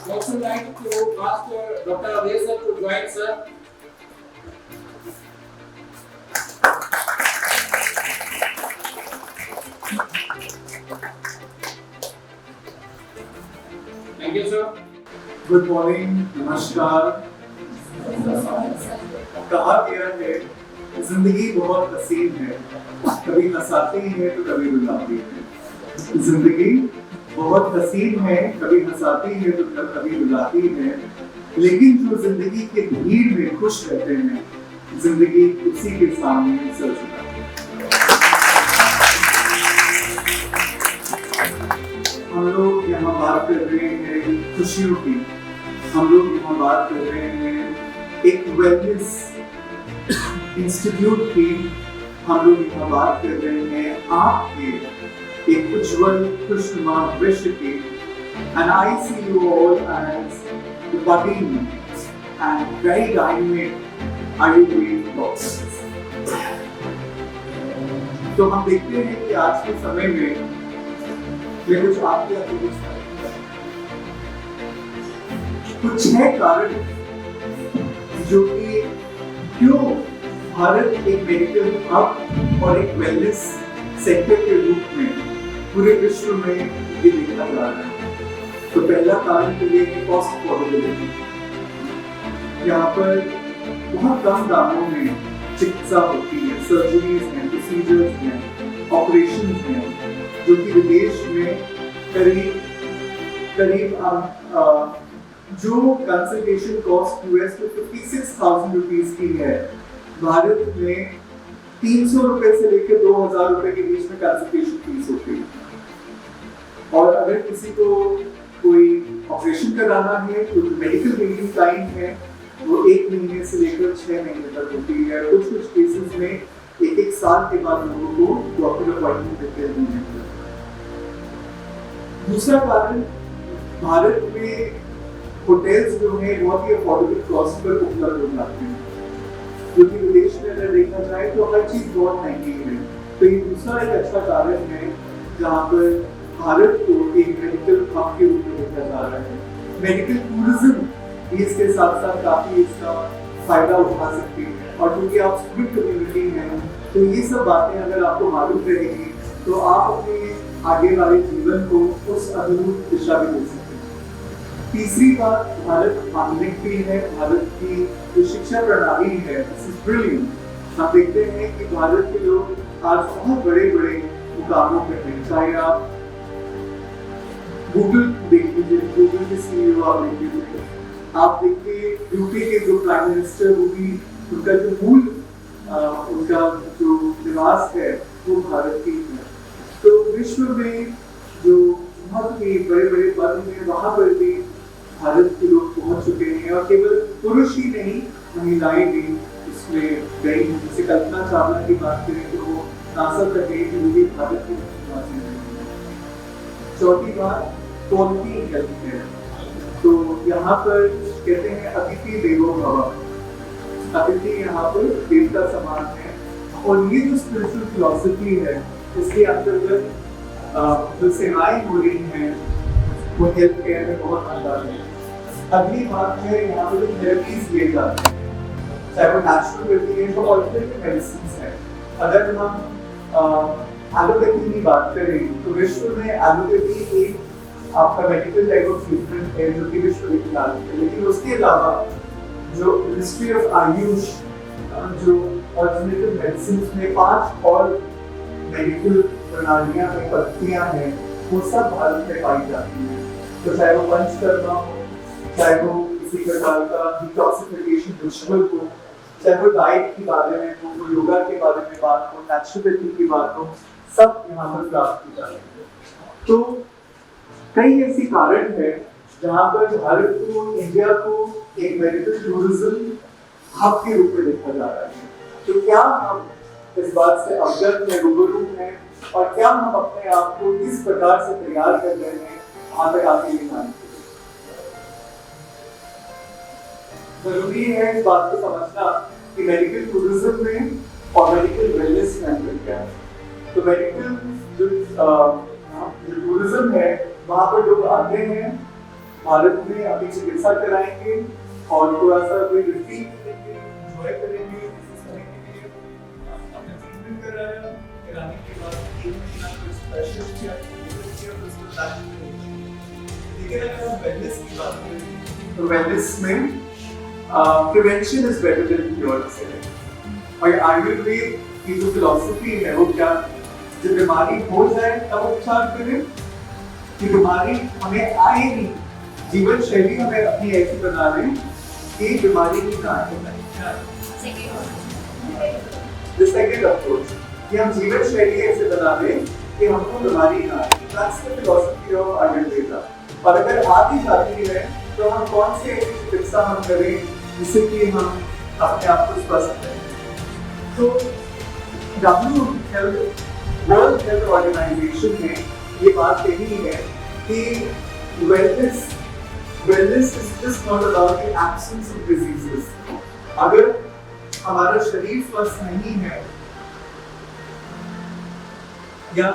Also like to ask Dr. Abhay sir to join, sir. Thank you, sir. Good morning, नमस्कार। कहा गया है जिंदगी बहुत हसीन है, कभी हंसाती है तो कभी रुलाती है। जिंदगी बहुत हसीन है, कभी हंसाती है तो कभी रुलाती है, लेकिन जो जिंदगी के भीड़ में खुश रहते हैं, जिंदगी उसी के सामने सर झुकाती है। हम लोग यहाँ बात कर रहे हैं खुशियों की, हम लोग यहाँ बात कर रहे हैं एक वेलनेस इंस्टीट्यूट की, हम लोग यहाँ बात कर रहे हैं आपके एक उज्जवल खुशनुमा भविष्य की। And I see you all as the budding and very dynamic Ayurvedic doctors. तो हम देखते हैं कि आज के समय में ये कुछ आपके कुछ 6 कारण जो कि क्यों भारत एक मेडिकल हब और एक वेलनेस सेक्टर के रूप में पूरे विश्व में ये देखा जा रहा है। तो पहला कारण तो ये है कॉस्ट अफोर्डेबिलिटी। यहाँ पर बहुत कम दामों में चिकित्सा होती है, सर्जरीज हैं, प्रोसीजर्स हैं, ऑपरेशंस हैं, जो कि विदेश में करीब जो कंसल्टेशन कॉस्ट यूएस में 56,000 रुपीज की है, भारत में 300 रुपए से लेकर 2,000 रुपए के बीच में कंसल्टेशन फीस होती है। और अगर किसी को कोई ऑपरेशन कराना है तो मेडिकल वेटिंग टाइम है वो 1 महीने से लेकर 6 महीने तक होती है। कुछ केसेस में एक साल के बाद लोगों को डॉक्टर अपॉइंटमेंट देते हैं। दूसरा कारण, भारत में होटल्स जो हैं बहुत ही अफोर्डेबल कॉस्ट पर उपलब्ध हो जाते हैं, क्योंकि विदेश में अगर देखा जाए तो हर चीज बहुत महंगी है। तो ये दूसरा एक अच्छा कारण है जहाँ पर भारत को एक मेडिकल हब के रूप में देखा जा रहा है। मेडिकल टूरिज्म इसके साथ साथ काफी इसका फायदा उठा सकती है, और क्योंकि आप स्टूडेंट कम्युनिटी हैं तो ये सब बातें अगर आपको मालूम रहेगी तो आप अपने आगे वाले जीवन को उस अनुरूप दिशा में दे सकते हैं। तीसरी बात, भारत आधुनिक भी है, भारत की जो शिक्षा प्रणाली है ब्रिलियंट। हम देखते हैं कि भारत के लोग आज बहुत बड़े बड़े मुकामों पर हैं, चाहे आप गूगल देख लीजिए, गूगल के सीईओ आप देख लीजिए, आप देखिए यूपी के जो प्राइम मिनिस्टर, वो भी उनका जो मूल उनका जो निवास है वो भारत की है। तो विश्व में जो बहुत ही बड़े बड़े पद हैं वहाँ पर भी भारत के लोग पहुंच चुके हैं, और केवल पुरुष ही नहीं महिलाएं भी इसमें गई। जैसे कल्पना चावला की बात करें तो वो नासा तक गई थी, वो भी भारत की निवासी है। चौथी बात, क्वालिटी हेल्थ केयर। तो यहाँ पर कहते हैं अतिथि देवो भव, अतिथि यहाँ पर देवता समान है। और ये जो स्पिरिचुअल फिलॉसफी है इसके अंतर्गत जो सेवाएं हो रही हैं वो हेल्थ केयर में बहुत अंदाज है। अगली बात है यहाँ पे जो थेरेपीज दिए जाते हैं, चाहे वो नेचुरल थेरेपी है तो ऑल्टरनेटिव मेडिसिन है। अगर हम एलोपैथी की बात करें तो विश्व में एलोपैथी एक आपका मेडिकल टाइप ऑफ ट्रीटमेंट है जो कि विश्व विख्यात है, लेकिन उसके अलावा जो मिनिस्ट्री ऑफ आयुष जो ऑल्टरनेटिव मेडिसिन में 5 और मेडिकल प्रणालियां में पद्धतियां हैं वो सब भारत में पाई जाती हैं। तो चाहे वो पंचकर्मा हो, चाहे वो किसी प्रकार का डिटॉक्सिफिकेशन रिचुअल हो, चाहे वो डाइट के बारे में हो, योगा के बारे में बात हो, नेचुरोपैथी की बात हो, सब यहाँ पर प्राप्त की जाती है। तो कई ऐसी कारण है जहाँ पर भारत को, इंडिया को एक मेडिकल टूरिज्म हब के रूप में देखा जा रहा है। तो क्या हम इस बात से अवगत में रूबरू हैं, और क्या हम अपने आप को किस प्रकार से तैयार कर रहे हैं वहां तक आगे दिखाने के लिए? जरूरी है इस बात को समझना कि मेडिकल टूरिज्म में और मेडिकल वेलनेस मेंटल केयर। तो मेडिकल जो टूरिज्म है वहाँ पर लोग आते हैं, भारत में अपनी चिकित्सा कराएंगे और थोड़ा सा कोई रिट्रीट करेंगे, एंजॉय करेंगे, अपना ट्रीटमेंट कराने के बाद एक महीना कुछ स्पेशल किया उसको प्लान करेंगे। लेकिन अगर हम वेलनेस की बात करें तो वेलनेस में prevention is better than cure से। और आयुर्वेद की जो फिलॉसफी है वो क्या, जब बीमारी हो जाए तब उपचार करें कि बीमारी हमें आए नहीं, जीवन शैली हमें अपनी ऐसी बना लें कि बीमारी की ना आए। The second approach कि हम जीवन शैली ऐसे बना लें कि हमको बीमारी ना आए। That's the philosophy of Ayurveda। और अगर आ भी जाती है तो हम कौन सी ऐसी चिकित्सा हम करें जिससे कि हम अपने आप को स्वस्थ करें। तो वर्ल्ड हेल्थ ऑर्गेनाइजेशन ने ये बात कही है कि wellness is just not about the absence of diseases। अगर हमारा शरीर स्वस्थ नहीं है या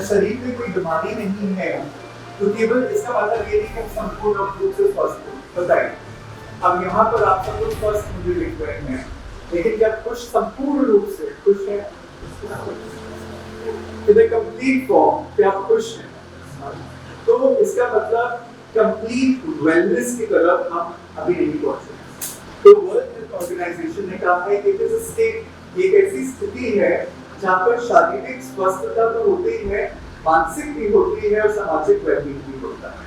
शरीर में कोई बीमारी नहीं है तो केवल इसका मतलब ये नहीं कि हम संपूर्ण रूप से स्वस्थ हो। बताइए, अब यहाँ पर आप सब लोग स्वस्थ मुझे लिख रहे हैं, लेकिन क्या कुछ संपूर्ण रूप से खुश है? इन अ कंप्लीट फॉर्म क्या आप खुश हैं? तो इसका मतलब कंप्लीट वेलनेस की तरफ हम अभी नहीं पहुंचे। तो वर्ल्ड हेल्थ ऑर्गेनाइजेशन ने कहा है कि इट इज अ स्टेट, ये एक ऐसी स्थिति है जहाँ पर शारीरिक स्वस्थता तो होती ही है, मानसिक भी होती है और सामाजिक वेलबींग भी होता है।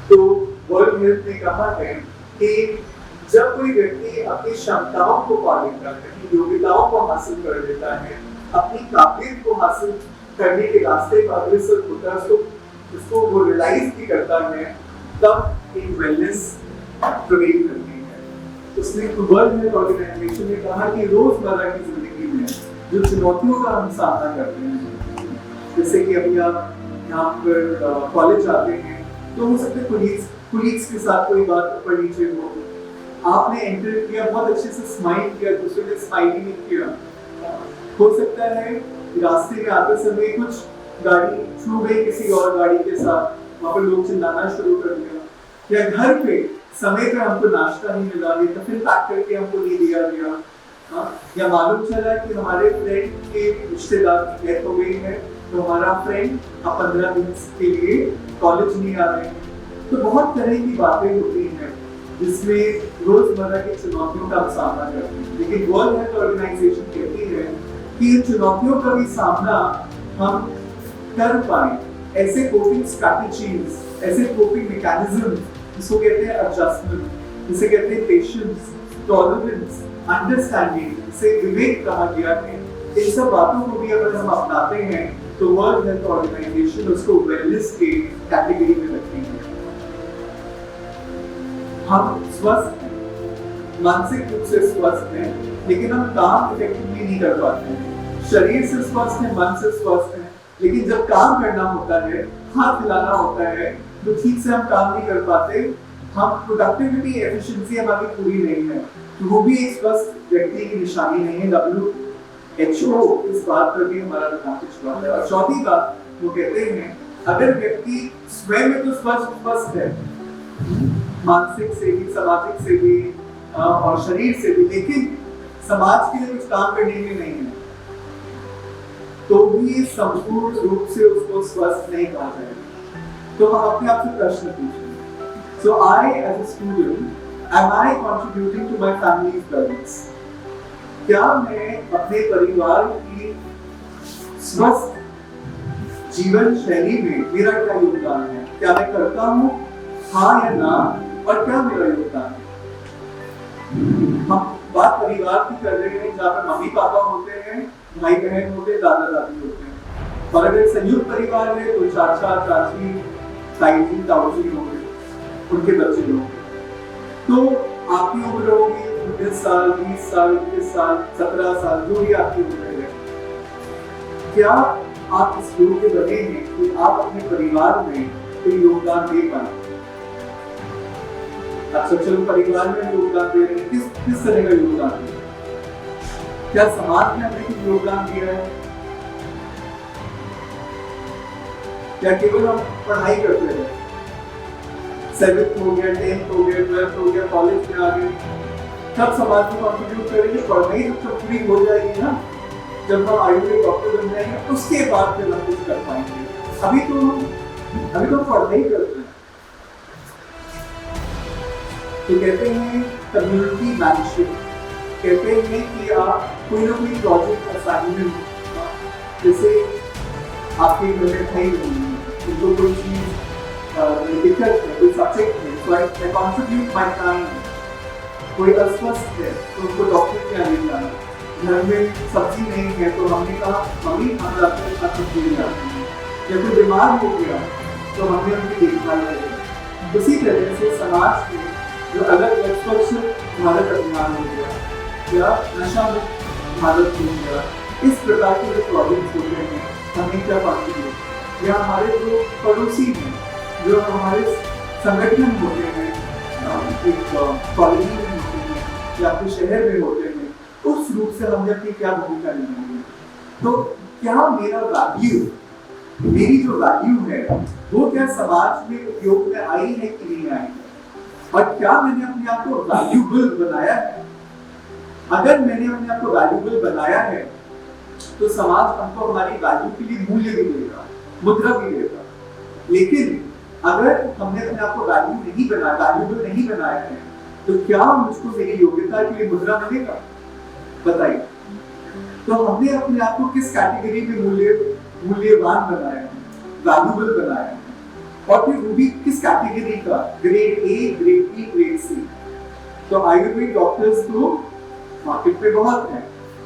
तो वर्ल्ड हेल्थ ने कहा है कि जब कोई व्यक्ति अपनी क्षमताओं को पा लेता है, अपनी योग्यताओं को हासिल कर लेता है, अपनी काबिलियत को हासिल करने के रास्ते पर अग्रसर होता है, उसको वो रियलाइज भी करता है, तब एक वेलनेस प्रवेश करती है। उसने वर्ल्ड हेल्थ ऑर्गेनाइजेशन ने कहा कि रोजमर्रा की जिंदगी में जो चुनौतियों का हम सामना करते हैं, जैसे कि अभी आप यहाँ पर कॉलेज आते हैं तो हो सकता है कुलीग्स के साथ कोई बात ऊपर नीचे हो, आपने एंटर किया, बहुत अच्छे से स्माइल किया, दूसरे ने स्माइल ही नहीं किया। हो सकता है रास्ते में आते समय कुछ गाड़ी छू गई किसी और गाड़ी के साथ, वहाँ पर लोग चिल्लाना शुरू कर दिया, या घर पे समय पर हमको नाश्ता नहीं मिला, या टिफिन पैक करके हमको नहीं दिया गया, या मालूम चला कि हमारे फ्रेंड के रिश्तेदार की डेथ हो गई है तो हमारा फ्रेंड अब 15 दिन के लिए कॉलेज नहीं आ रहे हैं। तो बहुत तरह की बातें होती हैं जिसमें रोजमर्रा की चुनौतियों का सामना करते हैं, लेकिन वर्ल्ड हेल्थ ऑर्गेनाइजेशन कहती है कि इन चुनौतियों का भी सामना हम कर पाए, ऐसे कोपिंग स्ट्रैटेजीज, ऐसे कोपिंग मैकेनिज्म जिसको कहते हैं एडजस्टमेंट, जिसे कहते हैं पेशेंस, टॉलरेंस, अंडरस्टैंडिंग, जिसे विवेक कहा गया है, इन सब बातों को भी अगर हम अपनाते हैं तो वर्ल्ड हेल्थ ऑर्गेनाइजेशन उसको वेलनेस के कैटेगरी में रखेंगे। हम स्वस्थ हैं, मानसिक रूप से स्वस्थ हैं, लेकिन हम काम इफेक्टिवली नहीं कर पाते हैं। शरीर से स्वस्थ हैं, मन से स्वस्थ हैं, लेकिन जब काम करना होता है, हाथ हिलाना होता है, तो ठीक से हम काम नहीं कर पाते, हम प्रोडक्टिविटी एफिशिएंसी हमारी पूरी नहीं है, तो वो भी एक स्वस्थ व्यक्ति की निशानी नहीं है। WHO इस बात पर भी हमारा ध्यान खिंचवा है। और चौथी बात वो कहते हैं, अगर व्यक्ति स्वयं में तो स्वस्थ है, मानसिक से भी, सामाजिक से भी और शरीर से भी, लेकिन समाज के लिए कुछ काम करने में नहीं है, तो भी संपूर्ण रूप से उसको स्वस्थ नहीं कहा जाएगा। तो हम अपने आप से प्रश्न पूछें, so I as a student, am I contributing to my family's wellness? क्या मैं अपने परिवार की स्वस्थ जीवन शैली में मेरा क्या योगदान है? क्या मैं करता हूँ, हाँ या ना, और क्या मेरा योगदान है? हम बात परिवार की कर रहे हैं जहाँ पर मम्मी पापा होते हैं, भाई बहन होते हैं, दादा दादी होते हैं, और अगर संयुक्त परिवार है तो चाचा चाची, ताई जी, ताऊ जी होंगे, उनके बच्चे होंगे। तो आपकी उम्र होगी 19 साल, 20 साल, 21 साल, 17 साल, जो भी आपकी उम्र है, क्या आप इस योग्य बने हैं कि आप अपने परिवार में कोई योगदान दे पाए? आप सब चलो परिवार में योगदान दे रहे हैं, किस तरह का योगदान दे रहे हैं? क्या समाज ने हमें कुछ योगदान दिया है? या केवल हम पढ़ाई करते रहे? 7th हो गया, 10th हो गया, 12th हो गया, कॉलेज में आ गए, तब समाज में कंट्रीब्यूट करेंगे। पढ़ाई जब कंप्लीट हो जाएगी ना, जब हम आयुर्वेद डॉक्टर बन जाएंगे, उसके बाद फिर हम कुछ कर पाएंगे। अभी तो पढ़ाई करते हैं। तो कहते हैं कम्युनिटी मैनेजमेंट, कहते हैं कि आप कोई ना कोई प्रोजेक्ट असाइनमेंट, जैसे आपके घर में भाई उनको कोई चीज दिक्कत है, कोई सब्जेक्ट है, तो आई कंट्रीब्यूट माय टाइम। कोई अस्वस्थ है तो उनको डॉक्टर के यहाँ ले जाना, घर में सब्जी नहीं है तो हमने कहा मम्मी हम डॉक्टर के साथ सब्जी ले जाते हैं, या कोई बीमार हो गया तो हमने उनकी देखभाल करी। उसी तरह से समाज में जो अलग अलग स्वच्छ भारत अभियान हो गया या नशा मुक्त भारत हो गया, इस प्रकार के जो प्रोजेक्ट्स होते हैं, हमें क्या कंट्रीब्यूट, या हमारे जो पड़ोसी हैं, जो हमारे संगठन होते हैं, एक कॉलोनी में होते हैं या फिर शहर में होते हैं, उस रूप से हमने अपनी क्या भूमिका निभाई है। तो क्या मेरा वैल्यू, मेरी जो वैल्यू है वो क्या समाज में उपयोग में आई है कि नहीं आई है, और क्या मैंने अपने आप को वैल्यूबल बनाया है? अगर मैंने अपने आप को वैल्यूबल बनाया है तो समाज हमको हमारी वैल्यू के लिए मूल्य भी देगा, मुद्रा भी देगा। लेकिन अगर हमने अपने आप को वैल्यूबल नहीं बनाया है, तो क्या मुझको मेरी योग्यता के लिए मुद्रा मिलेगा? बताइए। तो हमने अपने आप को किस कैटेगरी में मूल्यवान बनाया है, वैल्यूबल बनाया है, और फिर वो भी किस कैटेगरी का, grade A, grade B, grade C. तो आयुर्वेद डॉक्टर्स तो मार्केट में बहुत हैं,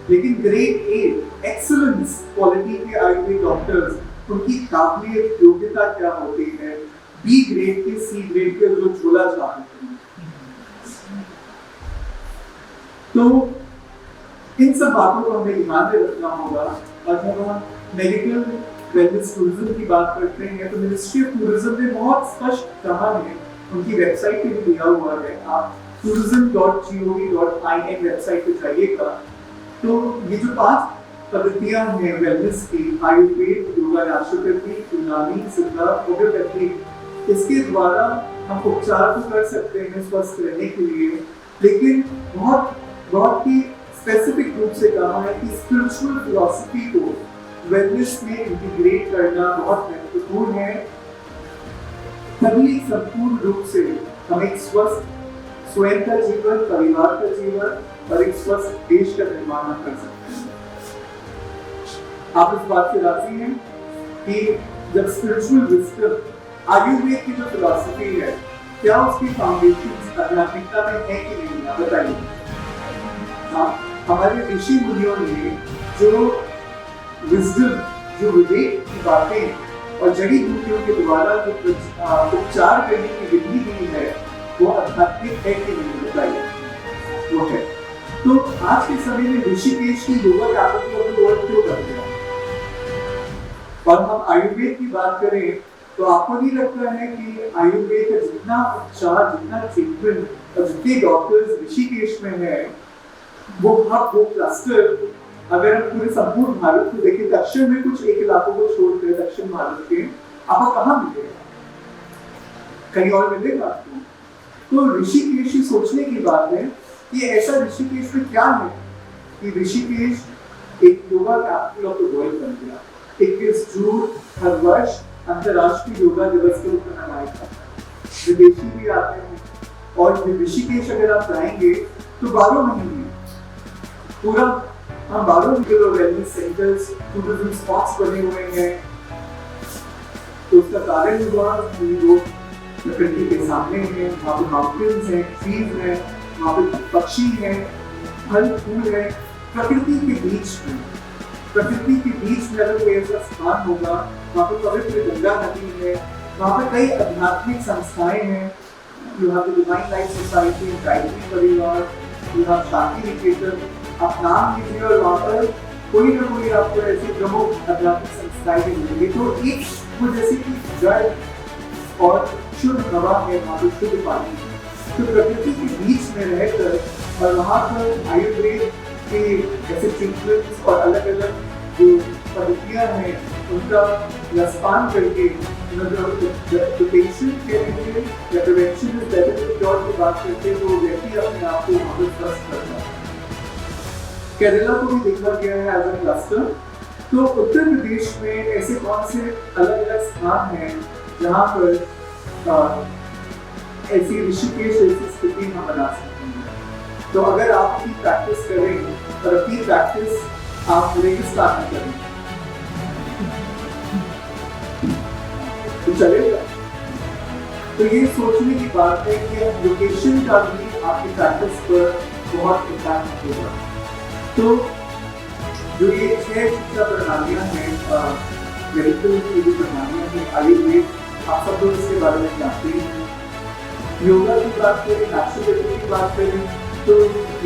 लेकिन ग्रेड ए एक्सीलेंस क्वालिटी के आयुर्वेद डॉक्टर्स, उनकी काबिलियत, योग्यता क्या होती है? बी ग्रेड के, सी ग्रेड के जो झोला छापते हैं। तो इन सब बातों को हमें ध्यान में रखना होगा। और जब हम मेडिकल वेलनेस टूरिज्म की बात करते हैं तो मिनिस्ट्री ऑफ टूरिज्म ने बहुत स्पष्ट कहा है, उनकी वेबसाइट पे भी दिया हुआ है, आप tourism.gov.in वेबसाइट पे जाइएगा। तो ये जो 5 पद्धतियां हैं वेलनेस की, आयुर्वेद, योगा, नेचुरोपैथी, यूनानी, सिद्धा, होम्योपैथी, इसके द्वारा हम उपचार तो कर सकते हैं स्वस्थ रहने के लिए, लेकिन बहुत ही स्पेसिफिक रूप से कहा है कि स्पिरिचुअल फिलॉसफी को वेलनेस में इंटीग्रेट करना बहुत महत्वपूर्ण है, तभी संपूर्ण रूप से हम एक स्वस्थ स्वयं का जीवन, परिवार का जीवन और एक स्वस्थ देश का निर्माण कर सकते हैं। आप इस बात से राजी हैं कि जब स्पिरिचुअल विजडम, आयुर्वेद की जो फिलॉसफी है, क्या उसकी फाउंडेशन आध्यात्मिकता में है कि नहीं है? बताइए। हाँ, हमारे ऋषि मुनियों ने जो विजडम, जो विवेक की बातें और जड़ी बूटियों के द्वारा जो उपचार करने की विधि दी है, वो आध्यात्मिक है कि नहीं? बताइए। वो है। तो आज के समय में ऋषिकेश की yoga capital of the world क्यों करते हैं? और हम आयुर्वेद की बात करें तो आपको नहीं लगता है कि आयुर्वेद का जितना उपचार, जितना ट्रीटमेंट और जितने डॉक्टर्स ऋषिकेश में है, वो हब, वो क्लस्टर, अगर हम पूरे संपूर्ण भारत को देखें, दक्षिण में कुछ 1 इलाकों को छोड़कर दक्षिण भारत के, आपको कहाँ मिलेगा? कहीं और मिलेगा आपको? तो ऋषिकेश सोचने की बात है कि ऐसा ऋषिकेश में क्या है कि ऋषिकेश एक yoga capital of the world बन गया। 21 जून हर वर्ष अंतर्राष्ट्रीय योगा दिवस के रूप में मनाया जाता है। विदेशी भी आते हैं, और ऋषिकेश अगर आप जाएंगे तो 12 महीने पूरा, हम 12 वेलनेस सेंटर्स, टूरिज्म स्पॉट्स बने हुए हैं। तो उसका कारण हुआ कि वो प्रकृति के सामने है, वहाँ पे माउंटेन्स हैं, ट्रीज हैं, वहाँ पे पक्षी हैं, फल फूल हैं, प्रकृति के बीच में। प्रकृति के बीच में अगर कोई ऐसा स्थान होगा, वहाँ पे पवित्र गंगा नदी है, वहाँ पे कई आध्यात्मिक संस्थाएं हैं, यहाँ पे डिवाइन लाइफ सोसाइटी, गायत्री परिवार, यहाँ शांति निकेतन, आप नाम लीजिए और वहाँ पर कोई ना कोई आपको ऐसी प्रमुख आध्यात्मिक संस्थाएं मिलेंगी। तो एक वो जैसे कि जल और शुद्ध हवा है, वहाँ पे शुद्ध पानी है। तो प्रकृति के बीच में रहकर और वहाँ पर आयुर्वेद ऐसे ट्रीटमेंट्स और अलग अलग जो पद्धतियाँ हैं उनका रसपान करके पेशेंट के लिए या prevention is better than cure की बात करते हैं तो व्यक्ति अपने आप को वहाँ पर ट्रस्ट करता है। केरला को भी देखा गया है एज ए क्लस्टर। तो उत्तर प्रदेश में ऐसे कौन से अलग अलग स्थान हैं जहाँ पर ऐसी ऋषिकेश ऐसी स्थिति हम बना सकते हैं। तो अगर आप अपनी प्रैक्टिस करें और अपनी प्रैक्टिस आप रेगिस्तान में करें तो चलेगा। तो ये सोचने की बात है कि लोकेशन का भी आपकी प्रैक्टिस पर बहुत इम्पैक्ट होगा। तो जो ये 6 शिक्षा प्रणालियाँ हैं मेडिकल की जो प्रणालियाँ हैं आयुर्वेद आप सब लोग इसके बारे में जानते हैं। योगा की बात करें, नेचुरोपैथी की बात करें तो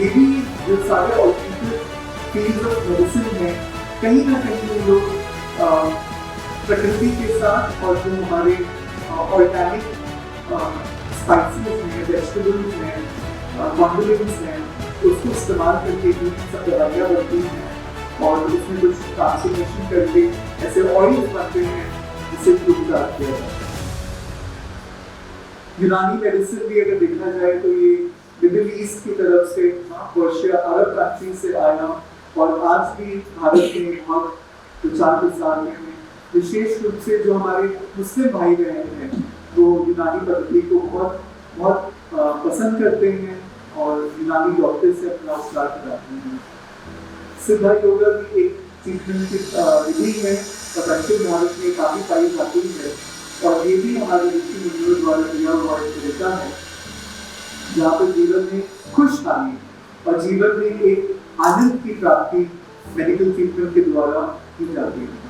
ये भी जो सारे ऑल्टरनेटिव फील्ड्स ऑफ मेडिसिन हैं कहीं ना कहीं लोग प्रकृति के साथ और जो हमारे ऑर्गेनिक स्पाइसेस हैं, वेजिटेबल्स हैं, कॉन्डिमेंट्स हैं उसको इस्तेमाल करके भी सब दवाइयाँ बनती हैं और उसमें कुछ ट्रांसफॉर्मेशन करके ऐसे ऑयल्स बनते हैं जिससे उपचार किया जाता है। यूनानी मेडिसिन भी अगर देखा जाए तो ये मिडिल ईस्ट की तरफ से पर्शिया अरब कंट्री से आया और आज भी भारत में बहुत प्रचार प्रसार में विशेष रूप से जो हमारे मुस्लिम भाई बहन हैं वो यूनानी पद्धति को बहुत बहुत पसंद करते हैं और यूनानी डॉक्टर से अपना उपचार कराते हैं। सिद्धा योगा भी एक ट्रीटमेंट की विधि है और दक्षिण भारत में काफ़ी पाई जाती है और ये भी हमारे ऋषि मुनियों द्वारा दिया हुआ एक तरीका है जहाँ पर जीवन में खुशहाली और जीवन में एक आनंद की प्राप्ति मेडिकल ट्रीटमेंट के द्वारा की जाती है।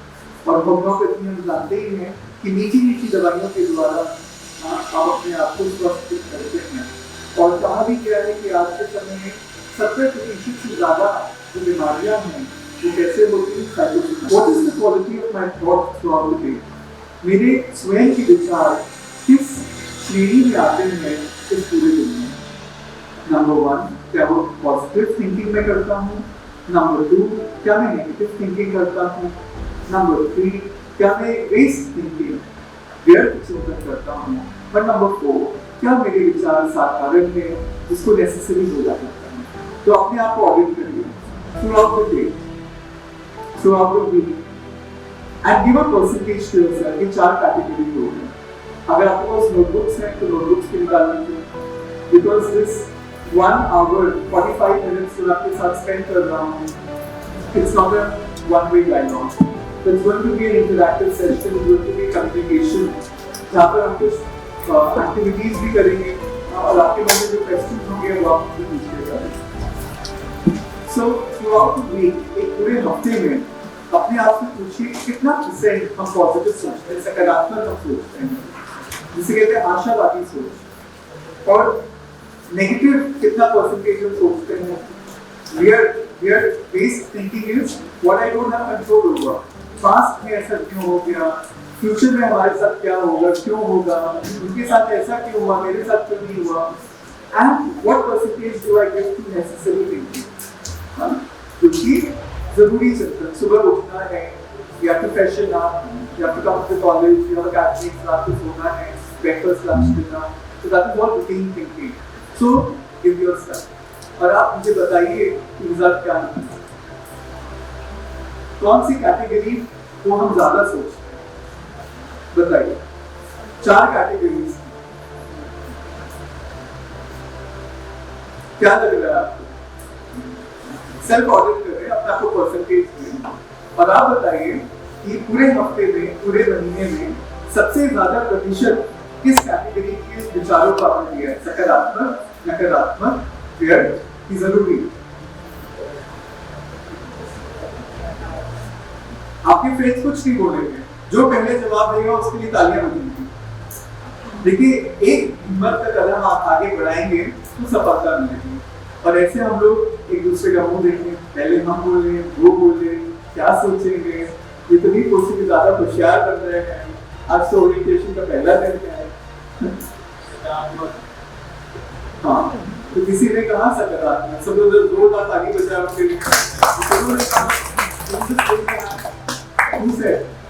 और होम्योपैथी हम जानते ही हैं कि मीठी मीठी दवाइयों के द्वारा आप अपने आप को स्वस्थ करते हैं। और कहा भी गया है कि आज के समय में 70% से ज़्यादा जो बीमारियाँ हैं वो कैसे होती हैं psychosomatic. What is the quality of my thought throughout the day? मेरे स्वयं के विचार किस श्रेणी में आते हैं इस पूरे दिन में? नंबर 1 क्या वो पॉजिटिव थिंकिंग में करता हूँ? नंबर 2 क्या मैं नेगेटिव थिंकिंग करता हूँ? नंबर 3 क्या मैं वेस्ट थिंकिंग व्यर्थ चिंतन करता हूँ? और नंबर 4 क्या मेरे विचार साधारण है जिसको नेसेसरी बोला जाता है? तो अपने आप को ऑडिट करिए throughout the day, throughout the week and give a percentage to yourself. ये 4 कैटेगरी हो गए। अगर आपके पास नोटबुक्स हैं तो नोटबुक्स की निकाल लीजिए बिकॉज दिस 1 hour 45 minutes जो आपके साथ स्पेंड कर रहा हूँ it's not a one-way dialogue. So it's going to be an interactive session, it's going to be communication जहाँ पर हम कुछ एक्टिविटीज भी करेंगे और आपके मन में जो क्वेश्चन होंगे वो आप मुझे पूछिएगा। सो थ्रूआउट द वीक एक पूरे हफ्ते में अपने आप से पूछिए कितना % हम पॉजिटिव सोचते हैं, सकारात्मक हम सोचते हैं, जिसे कहते हैं आशावादी सोच, और नेगेटिव कितना परसेंटेज हम सोचते हैं। We are based thinking is what I don't have control over. Past में ऐसा क्यों हो गया, फ्यूचर में हमारे साथ क्या होगा, क्यों होगा, उनके साथ ऐसा क्यों हुआ, मेरे साथ क्यों नहीं हुआ, and what percentage do I give to necessary thinking? क्योंकि जरूरी चिंतन, सुबह उठना है, you have to freshen up, you have to come to college, you have a academic class to सोना है, breakfast, lunch, dinner, so that is all routine thinking. So give yourself, और आप मुझे बताइए कि रिजल्ट क्या है, कौन सी कैटेगरी को हम ज्यादा सोचते हैं, बताइए। 4 कैटेगरीज क्या लग रहा है आपको? सेल्फ ऑडिट करें, अपने आपको परसेंटेज दें और आप बताइए कि पूरे हफ्ते में, पूरे महीने में सबसे ज्यादा प्रतिशत किस कैटेगरी के विचारों को आपने दिया है, सकारात्मक, नकारात्मक, व्यर्थ की जरूरी। आपके फ्रेंड्स कुछ नहीं बोलेंगे, जो पहले जवाब देगा उसके लिए तालियां बजेंगी। देखिए एक हिम्मत तक अगर हम आगे बढ़ाएंगे तो सफलता मिलेगी। और ऐसे हम लोग एक दूसरे का मुंह देखें, पहले हम बोले वो बोले, क्या सोचेंगे, इतनी कोशिश ज्यादा होशियार बन रहे हैं। आज तो ओरिएंटेशन का पहला दिन है। हाँ, तो किसी ने कहा सकारात्मक, सब लोग जोरदार ताली बजा उनके लिए।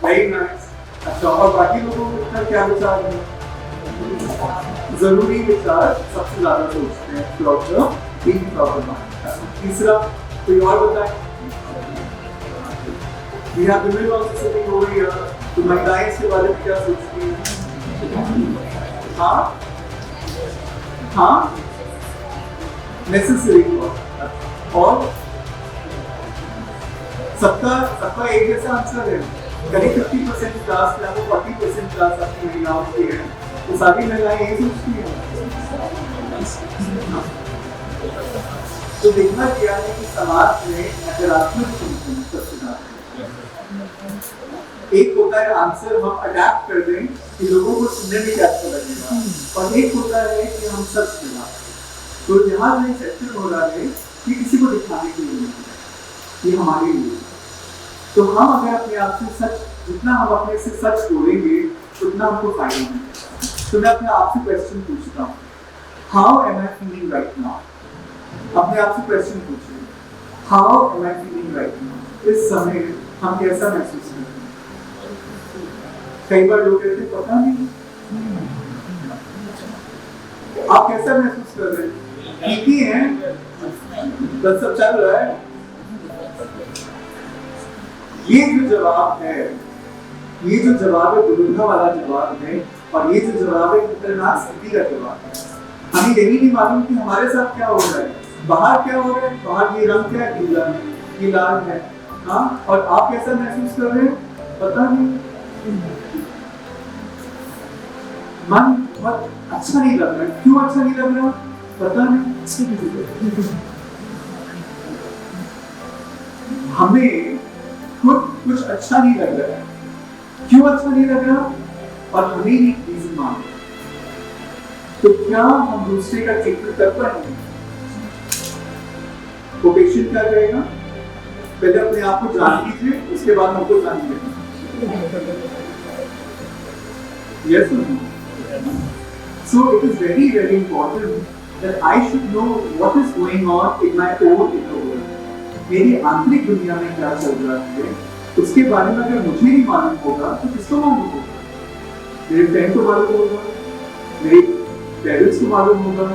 Very nice. अच्छा, और बाकी लोगों का क्या विचार है? जरूरी विचार सबसे ज्यादा सोचते हैं throughout the thinking of the mind. तीसरा कोई और बताए? We have women also sitting over here. तो महिलाएं इसके बारे में क्या सोचती हैं? हाँ हाँ नेसेसरी और सबका एक जैसा आंसर है। करीब 50% क्लास या 40% क्लास आपकी महिलाओं की है, तो सारी महिलाएं यही सोचती हैं। तो देखना क्या है कि समाज में नकारात्मक चिंतन सबसे ज्यादा एक होता है आंसर हम अडैप्ट कर दें कि लोगों को सुनने में क्या अच्छा लगेगा, और एक होता है कि हम सच मिला। तो यहाँ जो सेक्शन हो रहा है कि किसी को दिखाने के लिए ये हमारे लिए, तो हम अगर अपने आप से सच, जितना हम अपने से सच बोलेंगे उतना हमको फायदा है। तो मैं अपने आप से क्वेश्चन पूछता हूँ, how am I feeling right now? अपने आप से क्वेश्चन पूछिए, how am I feeling right now? इस समय हम कैसा महसूस करते हैं? कई बार लोग कहते हैं पता नहीं, आप कैसा महसूस कर रहे हैं? ठीक ही है, बस सब चल रहा है। ये जो जवाब है, ये जो जवाब है दुविधा वाला जवाब है, और ये जो जवाब है खतरनाक स्थिति का जवाब है। हमें यही नहीं मालूम कि हमारे साथ क्या हो रहा है, बाहर क्या हो रहा है। बाहर ये रंग क्या है, गीला है, ये लाल है, हाँ, और आप कैसा महसूस कर रहे हैं पता नहीं। मन बहुत अच्छा नहीं लग रहा है, क्यों अच्छा नहीं लग रहा पता नहीं। हमें खुद कुछ अच्छा नहीं लग रहा है, क्यों अच्छा नहीं लग रहा, और हमें ही रीजन मांगे। तो क्या हम दूसरे का ट्रीटमेंट कर पाएंगे? वो पेशेंट क्या करेगा, पहले अपने आप को जान लीजिए, उसके बाद हमको जानिए। Yes or no? So it is very, very important that I should know what is going on in my own inner world. मेरी आंतरिक दुनिया में क्या चल रहा है, उसके बारे में अगर मुझे नहीं मालूम होगा तो किसको मालूम होगा? मेरे फ्रेंड को मालूम होगा, मेरे पेरेंट्स को मालूम होगा,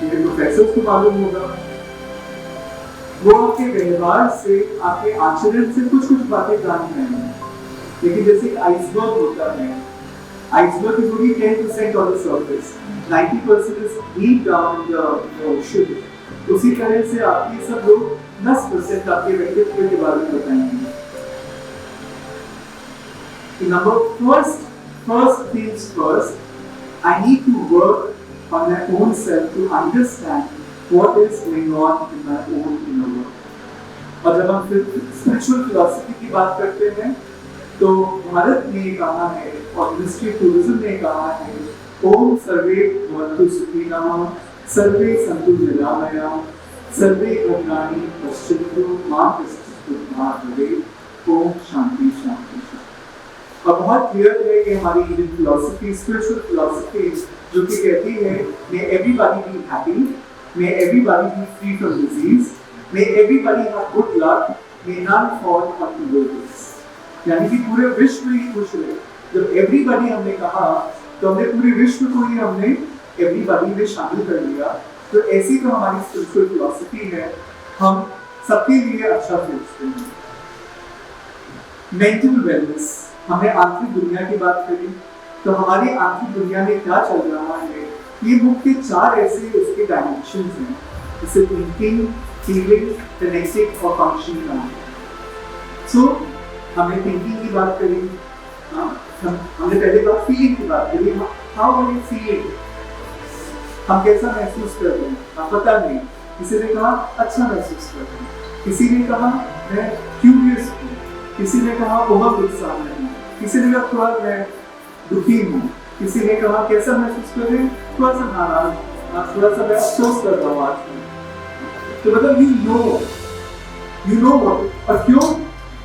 मेरे प्रोफेसर्स को मालूम होगा। वो आपके व्यवहार से, आपके आचरण से कुछ कुछ बातें जान रहे हैं। लेकिन जैसे आइसबर्ग होता है, iceberg is only 10% on the surface, 90% is deep down in the ocean. उसी तरह से आपके सब लोग 10% आपके व्यक्तित्व के बारे में बताएंगे। First things first, I need to work on my own self to understand what is going on in my own inner world. और जब हम spiritual philosophy की बात करते हैं, तो भारत ने कहा है और मिनिस्ट्री ऑफ टूरिज्म ने कहा है, ओम सर्वे भवन्तु सुखिनः, सर्वे सन्तु निरामयाः, सर्वे भद्राणि पश्यन्तु मा कश्चित् दुःखभाग् भवेत्। ओम शांति शांति शांति। और बहुत क्लियर है कि हमारी इंडियन फिलॉसफी, स्पिरिचुअल फिलॉसफी, जो कि कहती है may everybody be happy, may everybody be free from disease, may everybody have good luck, may none fall on evil days. यानी कि पूरे विश्व ही खुश रहे। जब एवरीबॉडी हमने कहा तो हमने पूरे विश्व को ही हमने एवरीबॉडी में शामिल कर लिया। तो ऐसी तो हमारी स्पिरिचुअल फिलॉसफी है, हम सबके लिए अच्छा सोचते हैं। मेंटल वेलनेस, हमने आंतरिक दुनिया की बात करी, तो हमारी आंतरिक दुनिया में क्या चल रहा है, ये मुख्य 4 ऐसे उसके डायमेंशंस हैं, जैसे थिंकिंग, फीलिंग, कनेक्टिंग और फंक्शनिंग। सो हमने थिंकिंग की बात करी, हमने पहले बात फीलिंग की बात करी। हाउ आर यू फीलिंग, हम कैसा महसूस कर रहे हैं, आप पता नहीं। किसी ने कहा अच्छा महसूस कर रहे हैं, किसी ने कहा मैं क्यूरियस हूँ, किसी ने कहा बहुत उत्साह में हूँ, किसी ने कहा थोड़ा मैं दुखी हूँ, किसी ने कहा कैसा महसूस कर रहे हैं, थोड़ा सा नाराज, थोड़ा सा मैं अफसोस कर रहा हूँ आज। तो मतलब यू नो व्हाट। और क्यों?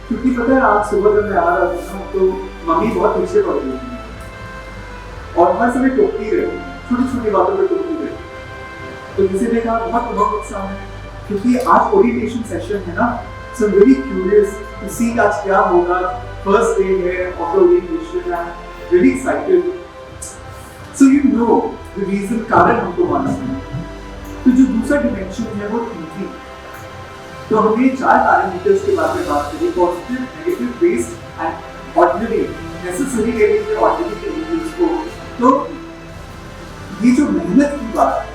क्योंकि पता है आज सुबह जब मैं आ रहा था तो मम्मी बहुत पीछे पड़ गई थी और हर समय टोकती रही, छोटी छोटी बातों पे टोकती रही। तो किसी ने कहा बहुत उत्साह है क्योंकि आज ओरिएंटेशन सेशन है ना, so very curious to see आज क्या होगा। फर्स्ट डे है of the orientation, I am very excited. So you know the reason, कारण हमको मालूम है। तो जो दूसरा डिमेंशन है वो थिंकिंग। तो हमने 4 पैरामीटर्स के बारे में बात करी, positive, negative, based and ordinary. Necessary ले लीजिए ऑर्डिनरी के एलिमेंट्स को। तो ये जो मेहनत की बात है,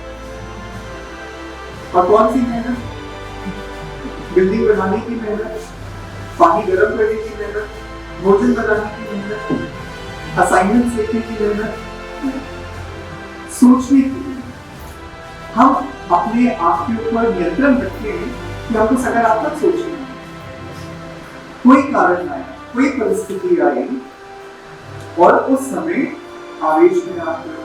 और कौन सी मेहनत? बिल्डिंग बनाने की मेहनत, पानी गर्म करने की मेहनत, भोजन बनाने की मेहनत, असाइनमेंट लिखने की मेहनत, सोचने की मेहनत। हम अपने आप के ऊपर नियंत्रण रखते हैं कि हमको सकारात्मक सोचना है। कोई कारण आए, कोई परिस्थिति आई और उस समय आवेश में आते हैं,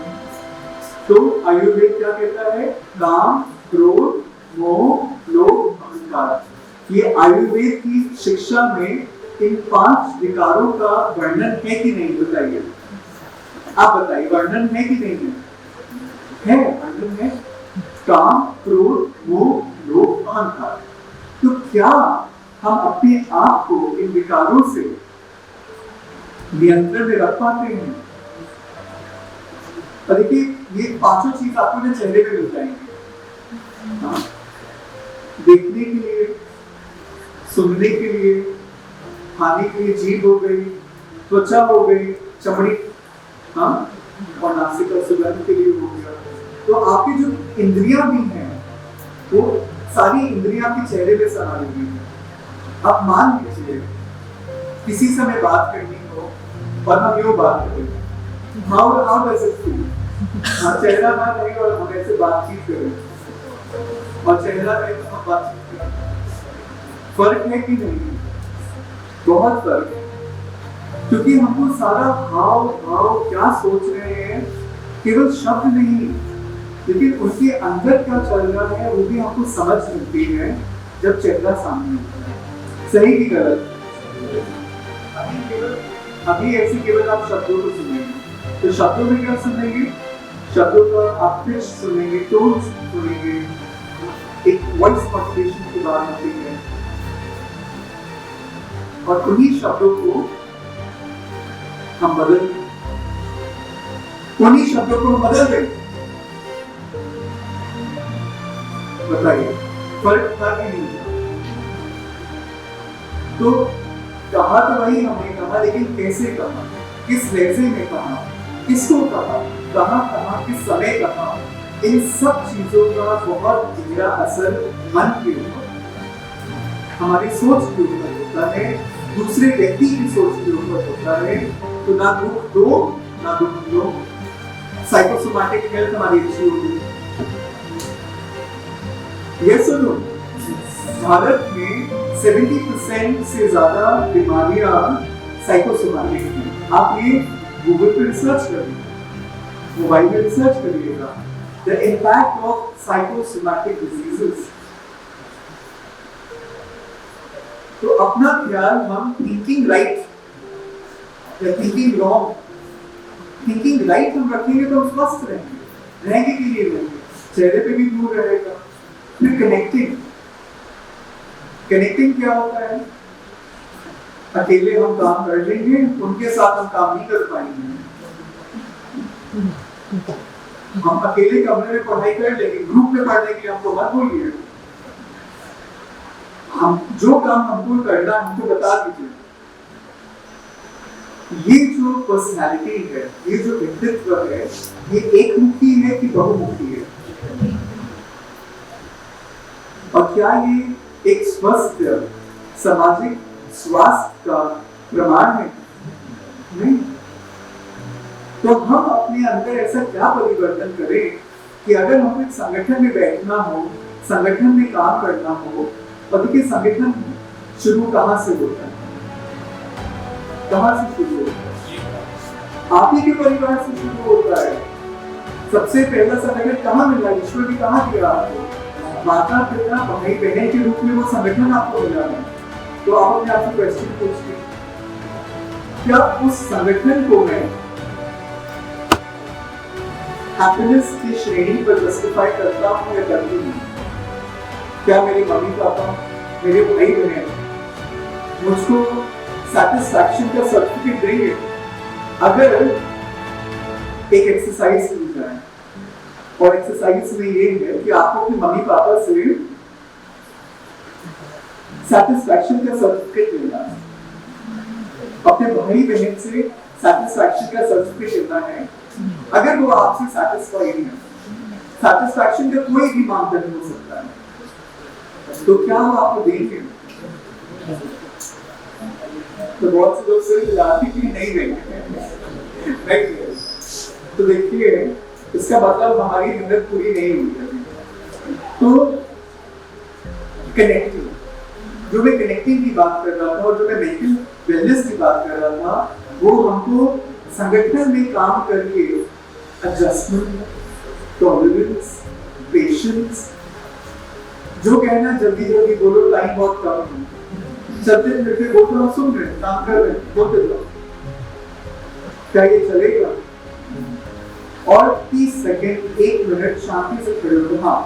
तो आयुर्वेद क्या कहता है? काम, क्रोध, मोह, लोभ, अहंकार। ये आयुर्वेद की शिक्षा में इन 5 विकारों का वर्णन है कि नहीं? बताइए, आप बताइए, वर्णन है कि नहीं है? वर्णन है। काम, क्रोध, मोह, लोभ, अहंकार। तो क्या हम अपने आप को इन विकारों से नियंत्रण में रख पाते हैं? और देखिए, ये 5 चीज आपको ना चेहरे पे मिल जाएंगे। हाँ? देखने के लिए, सुनने के लिए, खाने के लिए जीभ हो गई, त्वचा हो गई, चमड़ी, हाँ, और नासिका सुगंध के लिए हो गया। तो आपकी जो इंद्रियां भी हैं, वो सारी इंद्रियां आपके चेहरे पे समा रही हैं। आप मान लीजिए किसी से हमें बात करनी हो और हम यूं बात करें, हाउ डज इट फील? हाँ, चेहरा ना रहे और हम ऐसे बातचीत करें, और चेहरा रहे तो हम बातचीत करें। फर्क है कि नहीं? बहुत फर्क है, क्योंकि हमको सारा भाव क्या सोच रहे हैं, केवल शब्द नहीं, लेकिन उनके अंदर क्या चल रहा है वो भी हमको समझ मिलती है जब चेहरा सामने होता है। सही कि गलत? अभी ऐसे केवल आप शब्दों को सुनेंगे, तो शब्दों में क्या सुनेंगे? शब्दों का आप पिच सुनेंगे, टोन सुनेंगे, एक वॉइस मॉड्यूलेशन की बात होती है, और उन्हीं शब्दों को हम बदल दें। बताइए, फर्क था कि नहीं? तो कहा तो वही हमने कहा, लेकिन कैसे कहा, किस लहजे में कहा, किसको कहा, कहाँ, किस समय कहा, इन सब चीजों का बहुत गहरा असर मन के ऊपर, हमारी सोच के ऊपर होता है, दूसरे व्यक्ति की सोच के ऊपर होता है। तो ना दुख दो, ना दुख लो। साइकोसोमैटिक हेल्थ हमारी अच्छी होगी। ये सुनो, भारत में 70% से ज्यादा बीमारियां साइकोसोमैटिक हैं। आप ये गूगल पे रिसर्च करिए, मोबाइल में रिसर्च करिएगा, the impact of psychosomatic diseases. तो अपना ख्याल हम थिंकिंग राइट या थिंकिंग रॉन्ग, थिंकिंग राइट हम रखेंगे तो हम स्वस्थ रहेंगे के लिए रहेंगे, चेहरे पे भी दूर रहेगा। फिर कनेक्टिंग क्या होता है? अकेले हम काम कर लेंगे, उनके साथ हम काम नहीं कर पाएंगे। हम अकेले कमरे में पढ़ाई कर लेंगे, ग्रुप में पढ़ने के लिए हमको मत बोलिए। हम जो काम हमको करना है हमको बता दीजिए। ये जो पर्सनालिटी है, ये जो व्यक्तित्व है, ये एक मुखी है कि बहुमुखी है? और क्या ये एक स्वस्थ सामाजिक स्वास्थ्य का प्रमाण है? नहीं। तो हम अपने अंदर ऐसा क्या परिवर्तन करें कि अगर हम एक संगठन में बैठना हो, संगठन में काम करना हो, और देखिए संगठन शुरू कहाँ से होता है? कहाँ से शुरू होता है? आप ही के परिवार से शुरू होता है। सबसे पहला संगठन कहाँ मिला? ईश्वर ने कहाँ दिया आपको? माता पिता भाई बहन के रूप में वो संगठन आपको मिला है। तो आप अपने आप से क्वेश्चन पूछिए, क्या उस संगठन को मैं हैप्पीनेस की श्रेणी पर जस्टिफाई करता हूँ या करती हूँ? क्या मेरे मम्मी पापा, मेरे भाई बहन मुझको सैटिस्फैक्शन का सर्टिफिकेट देंगे अगर एक एक्सरसाइज की जाए? और एक्सरसाइज में ये है कि आपको अपने मम्मी पापा से सैटिस्फैक्शन का सर्टिफिकेट लेना है, अपने भाई बहन से सैटिस्फैक्शन का सर्टिफिकेट लेना है। अगर वो आपसे सैटिस्फाई नहीं है, सैटिस्फैक्शन का कोई भी मानदंड हो सकता है, तो क्या वो आपको देंगे? तो बहुत से लोग सिर्फ दिलाते कि नहीं देंगे। तो देखिए, इसका मतलब हमारी मेहनत पूरी नहीं हुई है। तो कनेक्टिंग, जो मैं कनेक्टिंग की बात कर रहा था और जो मैं मेंटल वेलनेस की बात कर रहा था, वो हमको संगठन में काम करके एडजस्टमेंट, टॉलरेंस, पेशेंस, जो कहना जल्दी जल्दी बोलो, टाइम बहुत कम है, चलते फिरते बोलते हम सुन रहे, काम कर रहे, बोलते जाओ, क्या ये चलेगा? और 30 सेकेंड, 1 मिनट शांति से खड़े हो, हाँ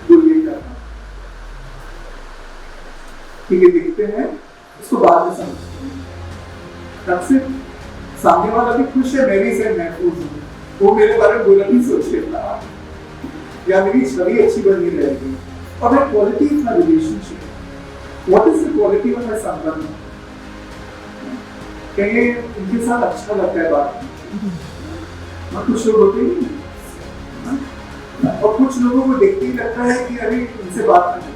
बोलिए क्या, ठीक है, देखते हैं, इसको बाद में समझते हैं। तब से सामने वाला भी खुश है, मैं भी से महफूज हूँ, वो मेरे बारे में बुरा नहीं सोचेगा या मेरी छवि अच्छी बनी रहेगी। और मैं quality of my relationship, what is the quality of my संबंध? कहेंगे इनके साथ अच्छा लगता है बात, और कुछ लोग होते हैं और कुछ लोगों को देखते ही लगता है कि अरे इनसे बात नहीं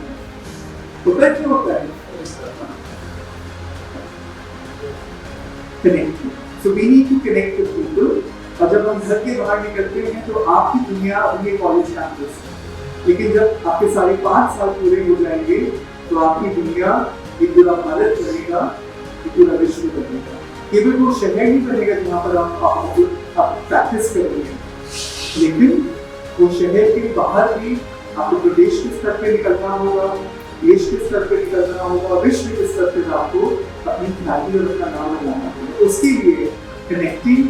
होता है। क्यों होता है? Connect. So we need to connect with people. और जब हम घर के बाहर निकलते हैं तो आपकी दुनिया अपने कॉलेज कैंपस, लेकिन जब आपके 5.5 साल पूरे हो जाएंगे तो आपकी दुनिया एक पूरा भारत बनेगा, एक पूरा विश्व बनेगा। केवल वो शहर नहीं बनेगा जहाँ पर आप प्रैक्टिस करेंगे, लेकिन वो शहर के बाहर भी आपको प्रदेश के स्तर पे निकलना होगा, देश के स्तर पे निकलना होगा, विश्व के स्तर पे आपको अपनी ख्याति और अपना नाम बनाना होगा। उसके लिए कनेक्टिंग,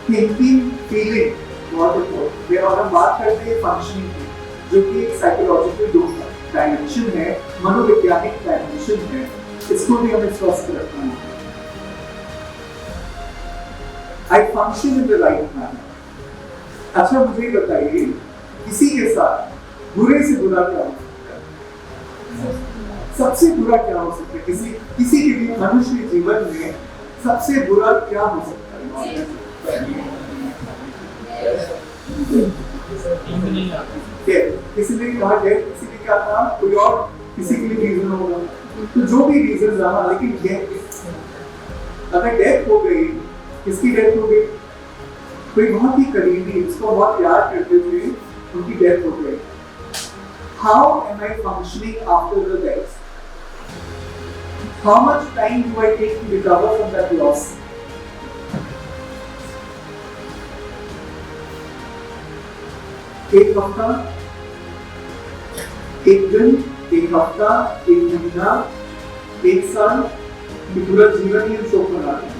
थिंकिंग, फीलिंग बहुत इम्पोर्टेंट है। और हम बात करते हैं फंक्शनिंग की, जो कि एक साइकोलॉजिकल डायमेंशन है, मनोवैज्ञानिक डायमेंशन है, इसको भी हमें स्वस्थ रखना है। I function in the right manner. अच्छा मुझे बताइए, किसी के साथ बुरे से बुरा क्या हो सकता है? सबसे बुरा क्या हो सकता है? किसी के लिए मनुष्य के जीवन में सबसे बुरा क्या हो सकता है? किसी ने कहा डेथ, किसी ने क्या था कोई और, किसी के लिए रीजन होगा। तो जो भी रीजन रहा, लेकिन अगर डेथ हो गई, किसकी डेथ हो गई? कोई बहुत ही करीबी, जिसको बहुत प्यार करते थे, उनकी डेथ हो गई। How am I functioning after the death? How much time do I take to recover from that loss? एक हफ्ता, एक दिन, एक हफ्ता, एक महीना, एक साल, पूरा जीवन ही हम शोक मनाते हैं।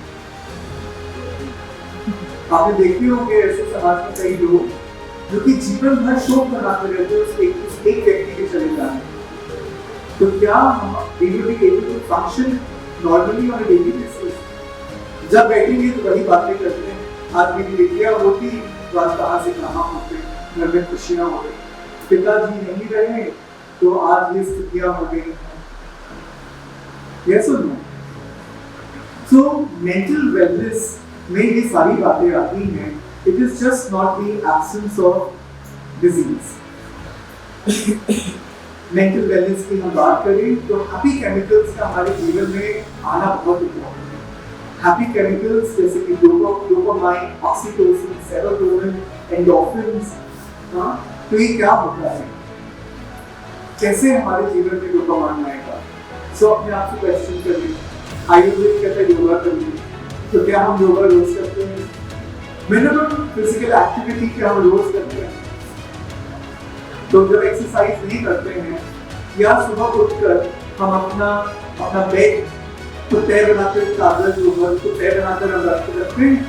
आपने देखे होंगे ऐसे समाज में कई लोग जो कि जीवन भर शोक मनाते रहते हैं उस एक व्यक्ति के चले जाने। तो क्या हम function normally on a daily basis? जब बैठेंगे तो वही बातें करते हैं, आज मेरी बेटियां होती तो आज कहाँ से कहाँ होते, घर में खुशियां हो गई, पिताजी नहीं रहे तो आज ये स्थितियां हो गई। यस और नो? सो मेंटल वेलनेस में ये सारी बातें आती हैं। It is just not the absence of disease. Mental wellness की हम बात करें तो हैप्पी केमिकल्स का हमारे जीवन में आना बहुत इम्पोर्टेंट है। हैप्पी केमिकल्स जैसे कि डोपामाइन, ऑक्सीटोसिन, सेरोटोनिन, एंडोर्फिन्स। तो ये क्या होता है? कैसे हमारे जीवन में डोपामाइन आएगा? सो अपने आप से क्वेश्चन करिए। आयुर्वेद कहता है योगा करिए, तो क्या हम योगा रोज करते हैं? मिनिमम फिजिकल एक्टिविटी क्या हम रोज करते हैं? तो जब एक्सरसाइज नहीं करते हैं या सुबह उठकर हम अपना बेड को तय बनाते, कागज ऊपर को तय बनाकर हम रखते हैं,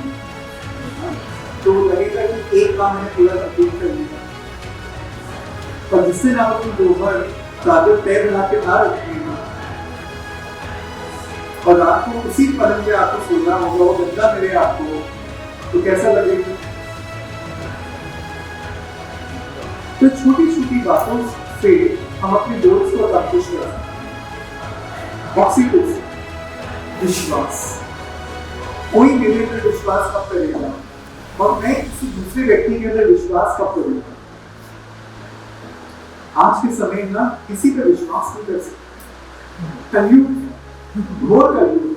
तो लगेगा कि एक काम मैंने पूरा कंप्लीट कर लिया। और जिससे ना अपनी दोपहर चादर पैर बना के ना रखी और रात को उसी पलंग पे आपको सोना होगा, वो गंदा मिले आपको, तो कैसा लगेगा? तो छोटी छोटी बातों से हम अपने दोस्त को अकम्प्लिश कर सकते हैं। ऑक्सीटोसिन, विश्वास। कोई मेरे अंदर विश्वास कब करेगा और मैं किसी दूसरे व्यक्ति के अंदर विश्वास कब करूंगा? आज के समय में ना किसी पर विश्वास नहीं कर सकते। कलयुग, घोर कलयुग,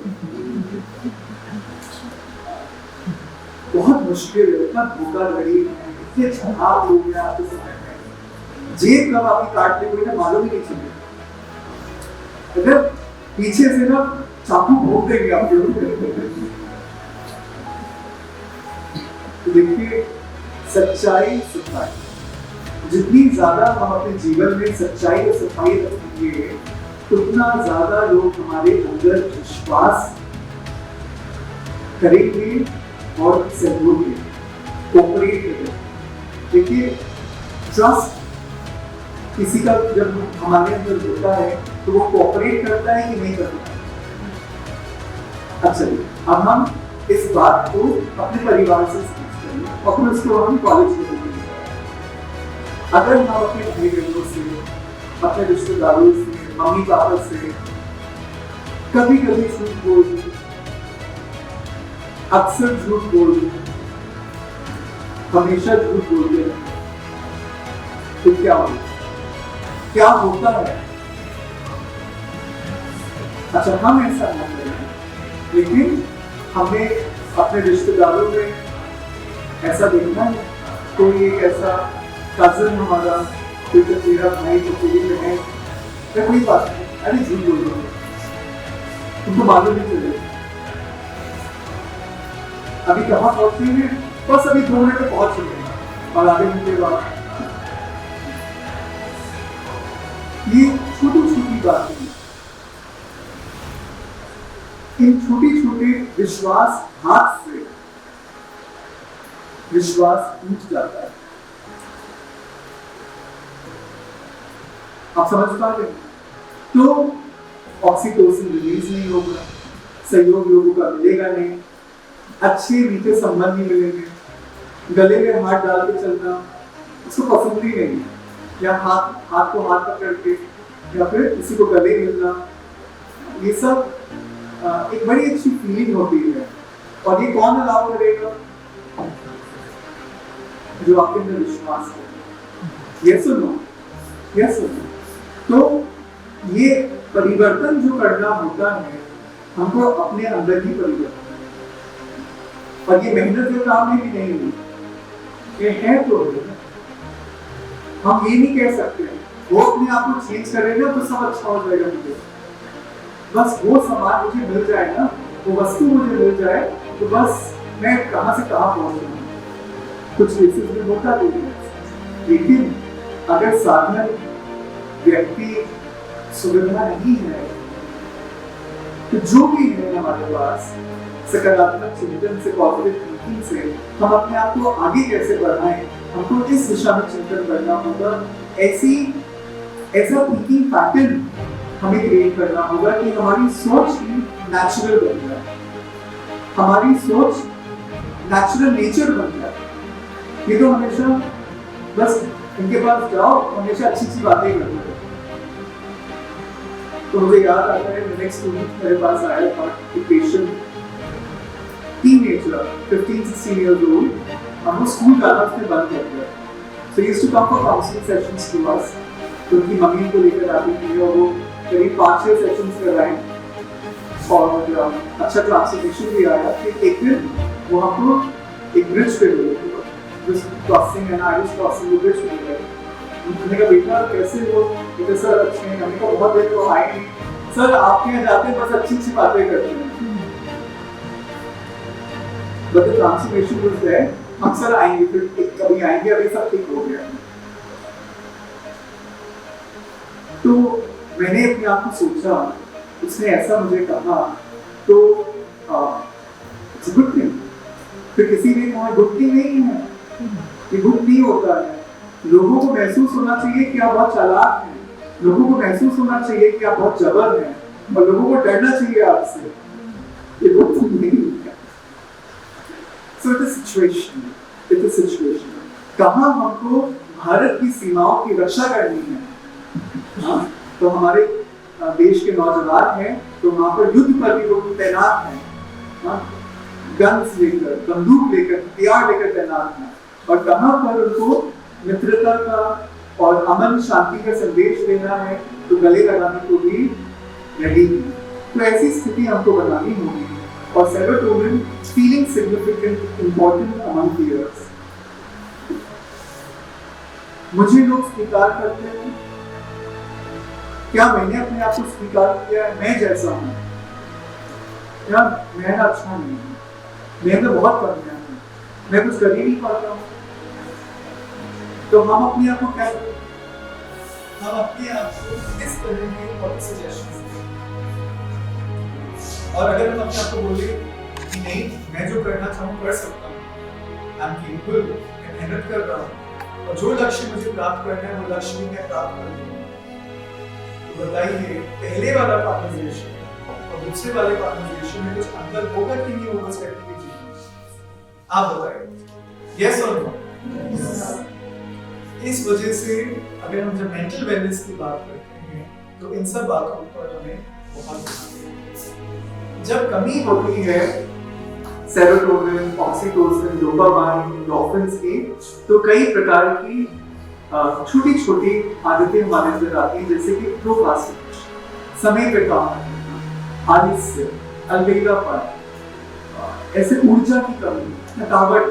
बहुत मुश्किल है। इतना धोखाधड़ी है, इतने छलाक हो गया आज के समय में। जेब कब आपकी काट ले कोई ना मालूम ही नहीं चलेगा। अगर पीछे से ना चाकू घोप देंगे आपके ऊपर। तो देखिए, सच्चाई सफाई, जितनी ज्यादा हम अपने जीवन में सच्चाई और सफाई रखेंगे उतना ज्यादा लोग हमारे अंदर विश्वास करेंगे और सहयोग देंगे, कोऑपरेट करेंगे। देखिए, ट्रस्ट किसी का जब हमारे अंदर होता है तो वो कोऑपरेट करता है कि नहीं करता। अच्छा, अब हम इस बात को अपने परिवार से समझते हैं और फिर उसको हम कॉलेज में देखेंगे। अगर हम अपने भाई बहनों से, अपने रिश्तेदारों से, मम्मी पापा से कभी कभी झूठ बोल दें, अक्सर झूठ बोल दें, हमेशा झूठ बोल दें, तो क्या होगा? क्या होता है? अच्छा, हम ऐसा ना करें, लेकिन हमें अपने रिश्तेदारों में ऐसा देखना है, कोई एक ऐसा कजन हमारा, कोई चचेरा भाई, चचेरी बहन, या कोई बात नहीं, अरे झूठ बोल रहे हैं, तुमको मालूम नहीं चलेगा। अभी कहाँ पहुंचे हैं? बस अभी 2 मिनट में पहुंच चुके हैं और आधे घंटे बाद। ये छोटी छोटी बातें, इन छोटी छोटे विश्वास हाथ से विश्वास टूट जाता है। आप समझ पा रहे हैं? तो ऑक्सीटोसिन रिलीज नहीं होगा, सहयोग लोगों का मिलेगा नहीं, अच्छे मीठे संबंध नहीं मिलेंगे, गले में हाथ डाल के चलना उसको पसंद ही नहीं, या हाथ को हाथ पकड़ के या फिर किसी को गले मिलना, ये सब एक बड़ी अच्छी फीलिंग होती है। और ये कौन अलाउ करेगा? जो आपके अंदर विश्वास है। यस और नो? यस और नो? तो ये परिवर्तन जो करना होता है, हमको अपने अंदर ही परिवर्तन, और ये मेहनत के काम में भी नहीं हुई, ये है तो हम ये नहीं कह सकते वो अपने आप को चेंज करेगा तो सब अच्छा हो जाएगा। मुझे बस वो सामान मुझे मिल जाए ना, वो वस्तु मुझे मिल जाए, तो बस मैं कहां से कहां पहुंच जाऊंगा। कुछ केसेस में होता भी है, लेकिन अगर साधन व्यक्ति सुविधा नहीं है, तो जो भी है हमारे पास सकारात्मक चिंतन से, पॉजिटिव थिंकिंग से हम अपने आप को आगे कैसे बढ़ाएं, हमको इस दिशा में चिंतन करना होगा। ऐसा थिंकिंग पैटर्न हमें क्रिएट करना होगा कि हमारी सोच ही नेचुरल बन जाए, हमारी सोच नेचुरल नेचर बन जाए। ये तो हमेशा बस इनके पास जाओ, हमेशा अच्छी अच्छी बातें करते हैं। तो मुझे याद आता है, नेक्स्ट स्टूडेंट मेरे पास आया था, एक पेशेंट, टीनेजर, 15-16 years old, और वो स्कूल जाना उसने बंद कर दिया। So he used to come for counseling sessions to us. तो उनकी मम्मी को लेकर आती थी और वो करीब 5-6 सेशंस कराए और अच्छा ट्रांसफॉर्मेशन भी आया। फिर एक दिन वो हमको एक ब्रिज पे मिले थे, क्रॉसिंग है ना, आइरिश क्रॉसिंग, वो ब्रिज पे मिले। उन्होंने कहा बेटा कैसे हो? बेटा सर अच्छे हैं। हमने कहा बहुत देर तो आए नहीं सर, आपके यहाँ जाते हैं बस अच्छी अच्छी बातें करते हैं। But the transformation was there. हम सर आएंगे, फिर कभी आएंगे, अभी सब ठीक हो गया। तो मैंने अपने आप को सोचा, उसने ऐसा मुझे कहा, तो it's a good thing, फिर किसी ने कहा गुप्ती नहीं है, ये गुप्त नहीं होता है। लोगों को महसूस होना चाहिए कि आप बहुत चालाक हैं, लोगों को महसूस होना चाहिए कि आप बहुत जबर हैं, और लोगों को डरना चाहिए आपसे। ये गुप्त नहीं है। So it is situation, it is situation. कहाँ हमको भारत की सीमाओं की रक्षा करनी है, हाँ? तो हमारे देश के नौजवान हैं, तो वहाँ पर युद्ध पर भी लोग तैनात हैं, हाँ? गन्स लेकर, बंदूक लेकर, हथियार लेकर तैनात हैं, और कहाँ पर उनको मित्रता का और अमन शांति का संदेश देना है तो गले लगाने को भी रेडी है। तो ऐसी स्थिति हमको बनानी होगी, और serotonin feeling significant important among peers. मुझे लोग स्वीकार करते हैं, क्या मैंने अपने आप को स्वीकार किया है मैं जैसा हूँ? क्या मैं अच्छा नहीं हूँ, मैं तो बहुत कमियां हूँ, मैं कुछ कर ही नहीं पाता हूँ। तो हम अपने आप को क्या करें? हम अपने आप को इस तरह के सजेशंस दें, और अगर हम अपने आप को बोले कि नहीं, मैं जो करना चाहूँ कर सकता हूँ, आई एम केपेबल, मैं मेहनत कर रहा हूँ, और जो लक्ष्य मुझे प्राप्त करना है वो लक्ष्य भी मैं प्राप्त कर लूँगा। तो बताइए, पहले वाला कॉन्वर्सेशन और दूसरे वाले कॉन्वर्सेशन में कुछ अंतर होगा कि नहीं होगा व्यक्ति के जीवन में? आप बताइए, यस और नो? इस वजह से अगर हम जब मेंटल वेलनेस की बात करते हैं तो इन सब बातों पर हमें बहुत ध्यान देना है। जब कमी होती है सेरोटोनिन, ऑक्सीटोसिन, डोपामाइन, एंडोर्फिन्स की, तो कई प्रकार की छोटी-छोटी आदतें हमारे अंदर आती हैं, जैसे कि प्रोक्रास्टिनेशन, समय पे काम करना, आलस्य, अलबेलापन, ऐसे ऊर्जा की कमी, थकावट,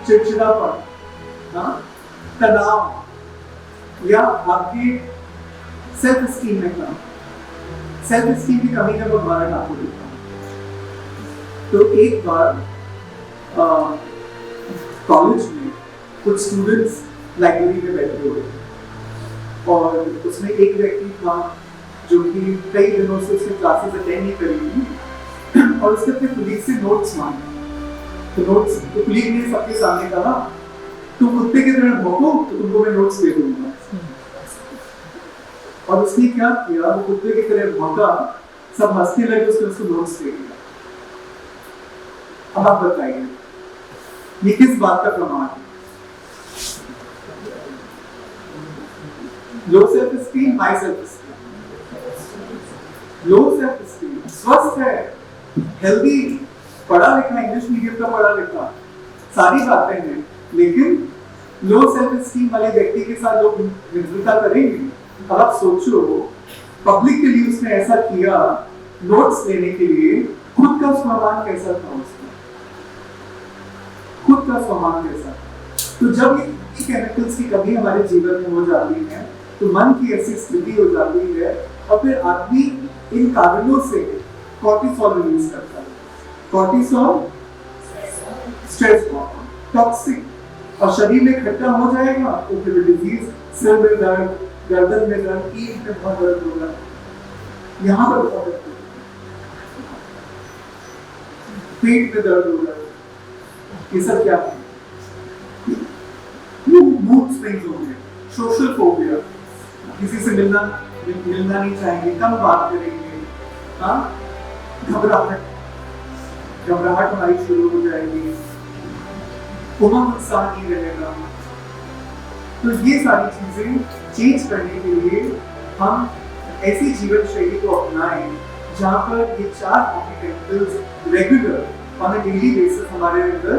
चिड़चिड़ापन, तनाव, या आपकी सेल्फ स्टीम में कमी। सेल्फ स्टीम की कमी का उदाहरण आपको देता हूँ। तो एक बार कॉलेज में कुछ स्टूडेंट्स लाइब्रेरी में बैठे हुए थे, और उसमें एक व्यक्ति था जो कि कई दिनों से उसने क्लासेस अटेंड नहीं करी थी, और उसने अपने कुलीग से नोट्स मांगे। तो कुलीग ने सबके सामने कहा, तुम कुत्ते की तरह भौंको तो तुमको मैं नोट्स दे दूंगा। और उसने क्या किया, वो कुत्ते की तरह भौंका, सब हंसने लगे, उसने उसको नोट्स दे दिया। अब आप बताइए, ये किस बात का प्रमाण है? Low self esteem, high self esteem. Low self esteem स्वस्थ है, हेल्दी, पढ़ा लिखा, इंग्लिश मीडियम का पढ़ा लिखा, सारी बातें हैं, लेकिन लो सेल्फ स्टीम वाले व्यक्ति के साथ लोग मित्रता करेंगे। अब आप सोचो, पब्लिक के लिए उसने ऐसा किया, नोट्स लेने के लिए, खुद का स्वमान कैसा था उसका? खुद का स्वमान कैसा? तो जब ये केमिकल्स की कमी हमारे जीवन में हो जाती है तो मन की ऐसी स्थिति हो जाती है, और फिर आदमी इन कारणों से कॉर्टिसोल रिलीज करता है। कॉर्टिसोल स्ट्रेस हार्मोन, टॉक्सिक, और शरीर में इकट्ठा हो जाएगा तो फिर डिजीज, सिर में दर्द, गर्दन में दर्द, पीठ में बहुत दर्द होगा, यहाँ पर बहुत दर्द होगा, पेट में दर्द होगा। ये सब क्या है? मूड स्विंग्स हो गए, सोशल फोबिया, किसी से मिलना नहीं चाहेंगे, कम बात करेंगे, घबराहट हमारी शुरू हो जाएगी, उमंग उत्साह नहीं रहेगा। तो ये सारी चीजें चेंज करने के लिए हम ऐसी जीवन शैली को अपनाएं जहाँ पर ये 4 chemicals regular on a daily basis हमारे अंदर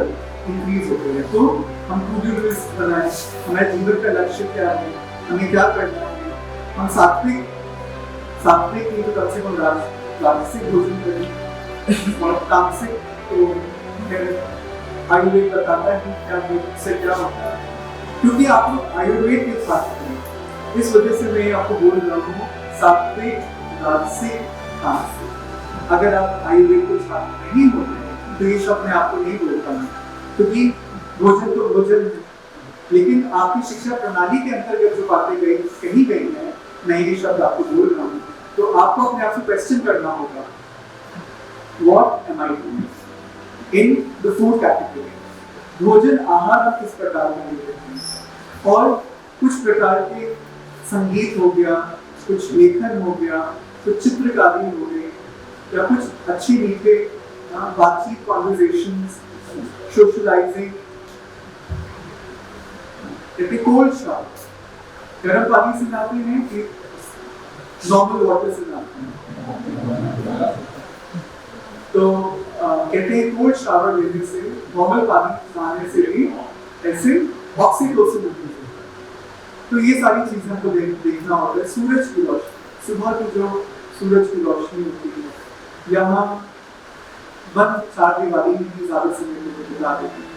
इंक्रीज होते हैं। तो हम टू डू लिस्ट बनाएं, हमारे जीवन का लक्ष्य क्या है, हमें क्या करना है, हम सात्विक नहीं तो कम से कम राजसिक भोजन करें, और तामसिक तो आयुर्वेद बताता है क्या क्या होता है, क्योंकि आप लोग आयुर्वेद के छात्र हैं, इस वजह से मैं आपको बोल रहा हूँ सात्विक, राजसिक, तामसिक। अगर आप आयुर्वेद के छात्र नहीं होते हैं तो ये शब्द मैं आपको नहीं बोलता हूँ, क्योंकि भोजन तो भोजन है, लेकिन आपकी शिक्षा प्रणाली के अंतर्गत जो बातें कही गई हैं, मैं ये शब्द आपको बोल रहा हूँ, तो आपको अपने आप से क्वेश्चन करना होगा, what am I doing in the food category? भोजन आहार आप किस प्रकार का लेते हैं, और कुछ प्रकार के संगीत हो गया, कुछ लेखन हो गया, कुछ चित्रकारी हो गई, या कुछ अच्छी मीठे बातचीत, कॉन्वर्सेशंस, सोशलाइजिंग, जैसे कोल्ड शावर, गर्म पानी से नहाते हैं कि नॉर्मल वाटर से नहाते हैं? तो कहते हैं कोल्ड शावर लेने से, नॉर्मल पानी नहाने से भी ऐसे ऑक्सीटोसिन होती है। तो ये सारी चीजें हमको देखना होता है। सूरज की रोशनी, सुबह की जो सूरज की रोशनी होती है, यहाँ बंद चार दीवारी में ही ज्यादा समय में बिता देती है,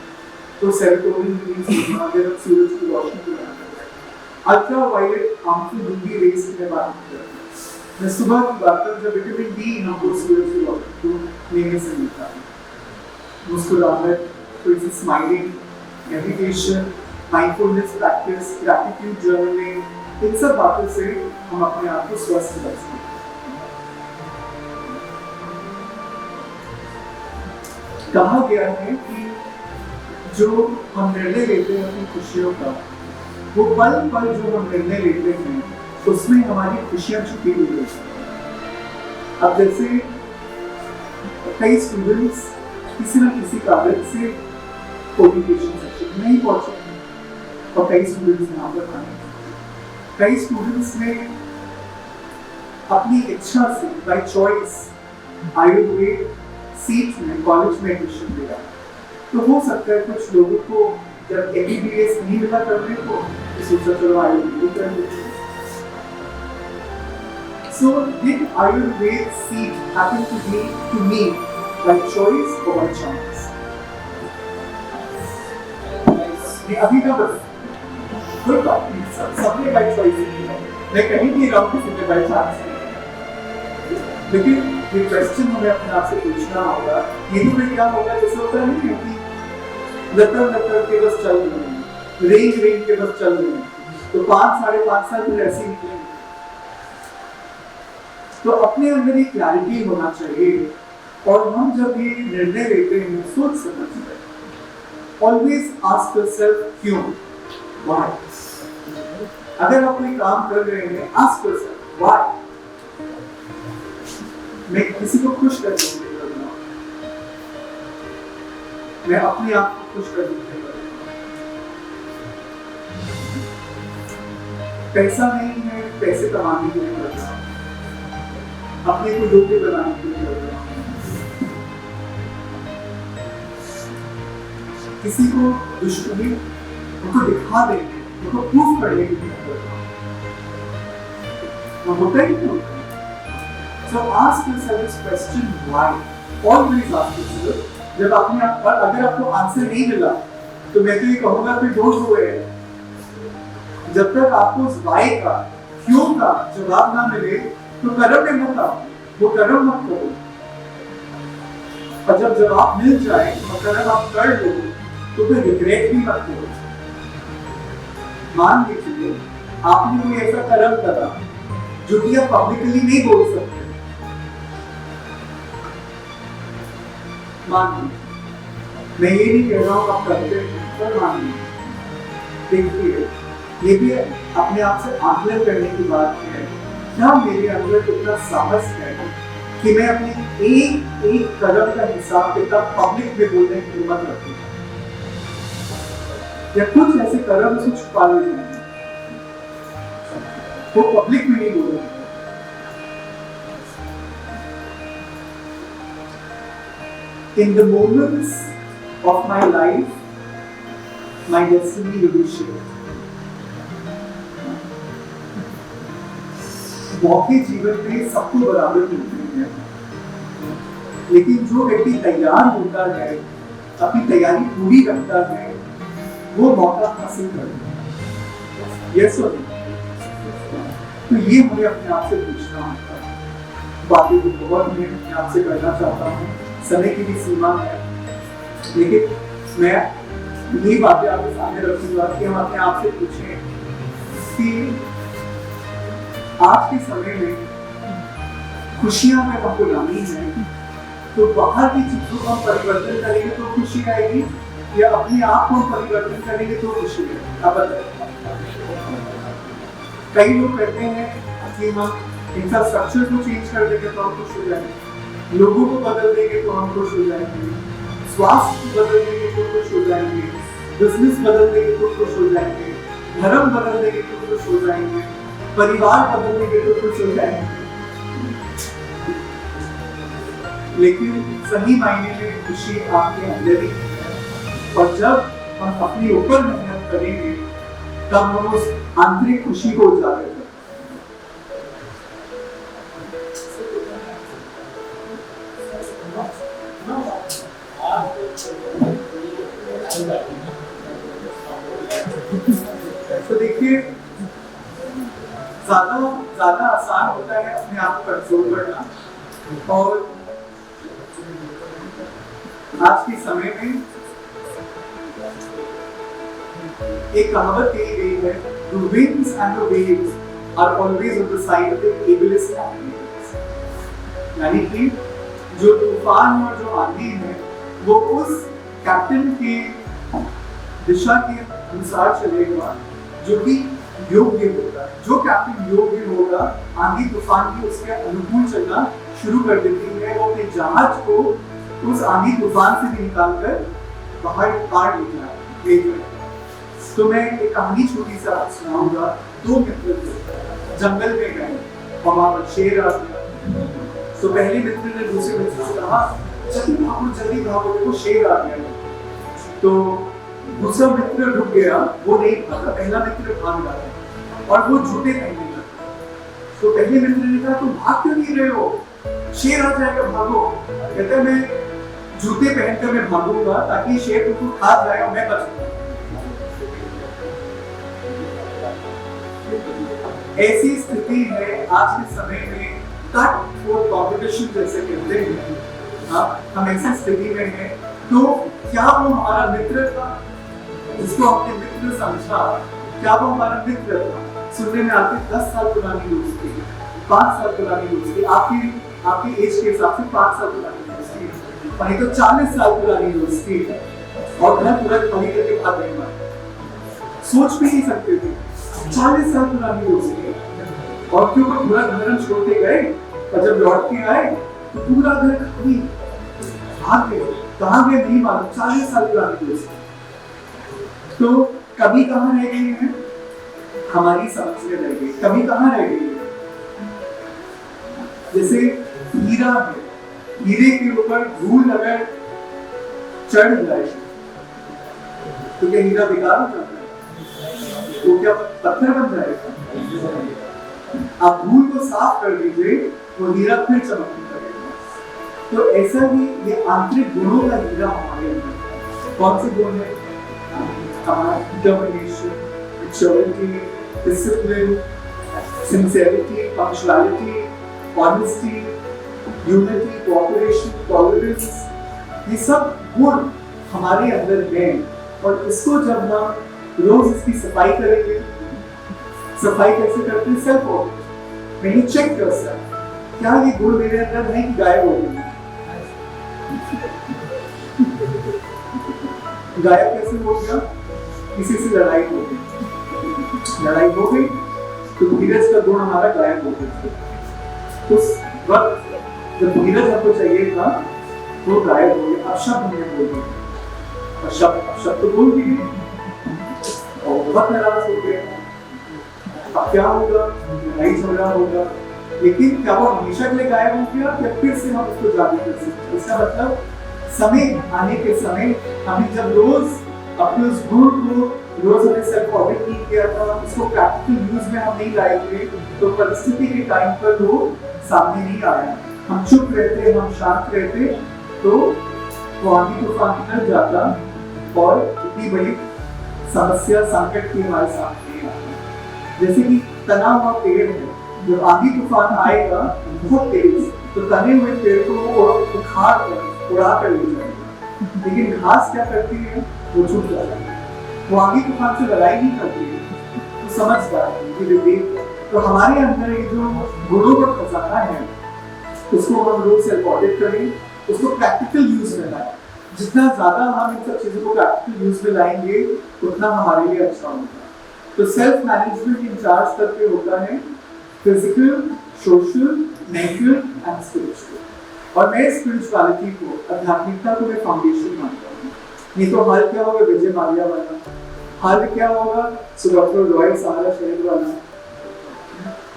तो सेरोटोनिन रिलीज होगा अगर हम सूरज की रोशनी को ध्यान रखें। Ultraviolet harmful UV rays की बात करते हैं, मैं सुबह की बात करूं जब विटामिन डी हमको सूरज की रोशनी को लेने से मिलता है। मुस्कुराहट, थोड़ी सी smiling, meditation, mindfulness practice, gratitude journaling, इन सब बातों से हम अपने आप को स्वस्थ रख सकते हैं। कहा गया है कि जो हम निर्णय लेते हैं अपनी खुशियों का, वो पल पल जो हम निर्णय लेते हैं उसमें हमारी खुशियां छुपी हुई होती हैं। अब जैसे कई स्टूडेंट्स किसी न किसी कारण से ओरिएंटेशन सेक्शन में नहीं पहुंचे, और कई स्टूडेंट्स यहाँ पर आए, कई स्टूडेंट्स ने अपनी इच्छा से बाय चॉइस आयुर्वेद सीट में कॉलेज में एडमिशन लिया। तो हो सकता है कुछ लोगों को जब एमबीबीएस नहीं मिला करने को तो सोचा चलो आयुर्वेद कर लेते हैं। So did Ayurveda seat happen to me by choice or by chance? ये अभी का बस कोई बात नहीं, सबने बाय चॉइस किया, मैं कहीं भी रहा हूँ किसी ने बाय चांस किया। लेकिन ये क्वेश्चन हमें अपने आप से पूछना होगा, ये तो क्या होगा जैसे होता नहीं है कि लतर के बस चल रहे हैं, रेंज के बस चल रहे हैं, तो 5-5.5 साल फिर ऐसे निकलेंगे। तो अपने अंदर एक क्लैरिटी होना चाहिए, और हम जब ये निर्णय लेते हैं सोच समझ कर, ऑलवेज आस्क योरसेल्फ क्यों, व्हाई। अगर आप कोई काम कर रहे हैं, आस्क योरसेल्फ व्हाई। मैं किसी को खुश करने के लिए कर रहा हूं, मैं अपने आप को खुश करने के लिए कर रहा हूं। पैसा नहीं है, पैसे कमाने के लिए कर रहा हूं, अपने को योग्य बनाने के लिए कर रहा हूं, किसी को दुश्मनी उनको दिखा देंगे, उनको प्रूफ करने के लिए कर रहा हूं। होता ही नहीं। So ask yourself this question why. Always ask yourself. जब आपने और अगर आपको आंसर नहीं मिला तो मैं तो ये कहूँगा कि डोंट गो अहेड। जब तक आपको उस why का, क्यों का जवाब ना मिले तो कर्म में मत आओ, वो कर्म मत करो। और जब जवाब मिल जाए और कर्म आप कर लो तो फिर रिग्रेट भी मत करो। मान लीजिए आपने कोई ऐसा कर्म करा जो कि आप पब्लिकली नहीं बोल सकते, मान लीजिए, मैं ये नहीं कह रहा हूँ आप करते हैं, पर मान लीजिए, देखिए ये भी अपने आप से आकलन करने की बात है, क्या मेरे अंदर इतना साहस है कि मैं अपने एक एक कदम का हिसाब किताब पब्लिक में बोलने की हिम्मत रखूं, या कुछ ऐसे कदम से छुपा ले जाएंगे वो पब्लिक में नहीं बोलेंगे। In the moments of my life, my destiny will be shaped. मौके जीवन में सबको बराबर मिलते हैं, लेकिन जो व्यक्ति तैयार होता है, अपनी तैयारी पूरी रखता है, वो मौका हासिल करता है। यस और नो? तो ये हमें अपने आप से पूछना होता है। बातें तो बहुत मैं अपने आप से करना चाहता हूँ, समय की भी सीमा है, लेकिन मैं यही बातें आपके सामने रखूंगा कि हम अपने आप से पूछें कि आज के समय में खुशियां में हमको लानी है, तो बाहर की चीजों का परिवर्तन करेंगे तो खुशी आएगी, या अपने आप को परिवर्तन करेंगे तो खुशी है। अब बताइए, कई लोग कहते हैं कि हम इंफ्रास्ट्रक्चर को चेंज कर देंगे तो हम खुश हो जाएंगे, लोगों को बदल देंगे तो हम खुश हो जाएंगे, स्वास्थ्य बदल देंगे तो खुश हो जाएंगे, बिजनेस बदल देंगे तो खुश हो जाएंगे, धर्म बदल देंगे तो खुश हो जाएंगे, परिवार बदल देंगे तो खुश हो जाएंगे। लेकिन सही मायने में खुशी आपके अंदर ही है, और जब हम अपने ऊपर मेहनत करेंगे तब हम उस आंतरिक खुशी को उजागर करेंगे। तो देखिए, ज्यादा आसान होता है अपने आप को कंट्रोल करना, और आज के समय में एक कहावत कही गई है, the winds and the waves are always on the side of the ablest actors। यानी कि जो तूफान और जो आंधी है वो उस कैप्टन की दिशा के अनुसार चलेगा जो कि योग्य होगा। जो कैप्टन योग्य होगा, आंधी तूफान भी उसके अनुकूल चलना शुरू कर देती है, वो अपने जहाज को उस आंधी तूफान से भी निकाल कर बाहर पार ले जाए। तो मैं एक कहानी छोटी सा सुनाऊंगा। दो मित्र जंगल में गए और वहां पर शेर आ गया। तो पहले मित्र ने दूसरे मित्र से कहा, जल्दी भागो, देखो शेर आ गया। तो दूसरा मित्र रुक गया, वो नहीं भागा, पहला मित्र भाग रहा और वो जूते पहनने लगा। तो पहले मित्र ने कहा, तुम भाग क्यों नहीं रहे हो, शेर आ जाएगा, भागो। कहते मैं जूते पहनकर मैं भागूंगा ताकि शेर तुमको खा जाए और मैं बच जाऊं। ऐसी स्थिति है आज के समय में, कट और कॉम्पिटिशन जैसे कहते हैं, हम ऐसी स्थिति में हैं। तो क्या वो हमारा मित्र था जिसको हमने मित्र समझा, क्या वो हमारा मित्र था? सुनने में आती 10 साल पुरानी दोस्ती, 5 साल पुरानी दोस्ती, आपकी एज के हिसाब से 5 साल पुरानी दोस्ती, वहीं तो 40 साल पुरानी दोस्ती, और घर पूरा खाली करके भाग गए। सोच भी नहीं सकते थे 40 साल पुरानी दोस्ती, और क्यों पूरा घर छोड़ के गए, और जब लौट के आए तो पूरा घर खाली, भाग गए, कहाँ गए नहीं मालूम। 40 साल पुरानी दोस्ती। तो कभी कहाँ रह गई है हमारी समझ में रह गई, कभी कहाँ रह गई है। जैसे हीरा है, हीरे के ऊपर धूल अगर चढ़ जाए तो क्या हीरा बेकार हो जाता है? तो क्या पत्थर बन जाएगा? आप धूल को साफ कर दीजिए, वो हीरा फिर चमकने लगेगा। तो ऐसा ही ये आंतरिक गुणों का हीरा हमारे अंदर। कौन से गुण है? हमारा determination, maturity, discipline, sincerity, punctuality, honesty, unity, cooperation, tolerance, ये सब गुण हमारे अंदर हैं। और इसको जब हम रोज इसकी सफाई करेंगे, सफाई कैसे करते हैं? Self audit, when you check yourself, क्या ये गुण मेरे अंदर है कि गायब हो गए? गायब कैसे हो गया? किसी से लड़ाई हो गई, लड़ाई हो गई तो धीरज का गुण हमारा गायब हो गया। उस वक्त जब धीरज हमको चाहिए था वो गायब हो गया। अब शब्द हमने बोल दिया, और शब्द तो बोल दिए और बहुत नाराज हो गए। अब क्या होगा? लड़ाई झगड़ा होगा। लेकिन क्या वो हमेशा के लिए गायब हो गया या फिर से हम उसको जारी कर सकते? इसका मतलब समय आने के समय हमें जब रोज अपने उस गुण को रोज हमने सेल्फ ऑडिट नहीं किया था, उसको प्रैक्टिकल यूज में हम नहीं लाए थे, तो परिस्थिति के टाइम पर वो सामने नहीं आया। हम चुप रहते, हम शांत रहते, तो वो आंधी तूफान निकल जाता और इतनी बड़ी समस्या संकट की हमारे सामने आती। जैसे कि तना हुआ पेड़ है, जब आंधी तूफान आएगा बहुत तेज, तो तने हुए पेड़ को वो उखाड़ कर उड़ा कर ले जाएगा। लेकिन घास क्या करती है? वो छूट जाती है, वो आंधी तूफान से लड़ाई नहीं करती है, तो समझदार है, विवेक। तो हमारे अंदर ये जो गुणों का खजाना है, उसको हम रोज सेल्फ ऑडिट करें, उसको प्रैक्टिकल यूज में लाएं। जितना ज्यादा हम इन सब चीजों को प्रैक्टिकल यूज में लाएंगे उतना हमारे लिए अच्छा होगा। तो सेल्फ मैनेजमेंट इन 4 स्तर पे होता है, physical, social, mental and spiritual. और मैं स्पिरिचुअलिटी को, आध्यात्मिकता को मैं फाउंडेशन मानता हूँ। नहीं तो हाल क्या होगा विजय माल्या वाला, हाल क्या होगा डॉक्टर रॉय सहारा शहर वाला।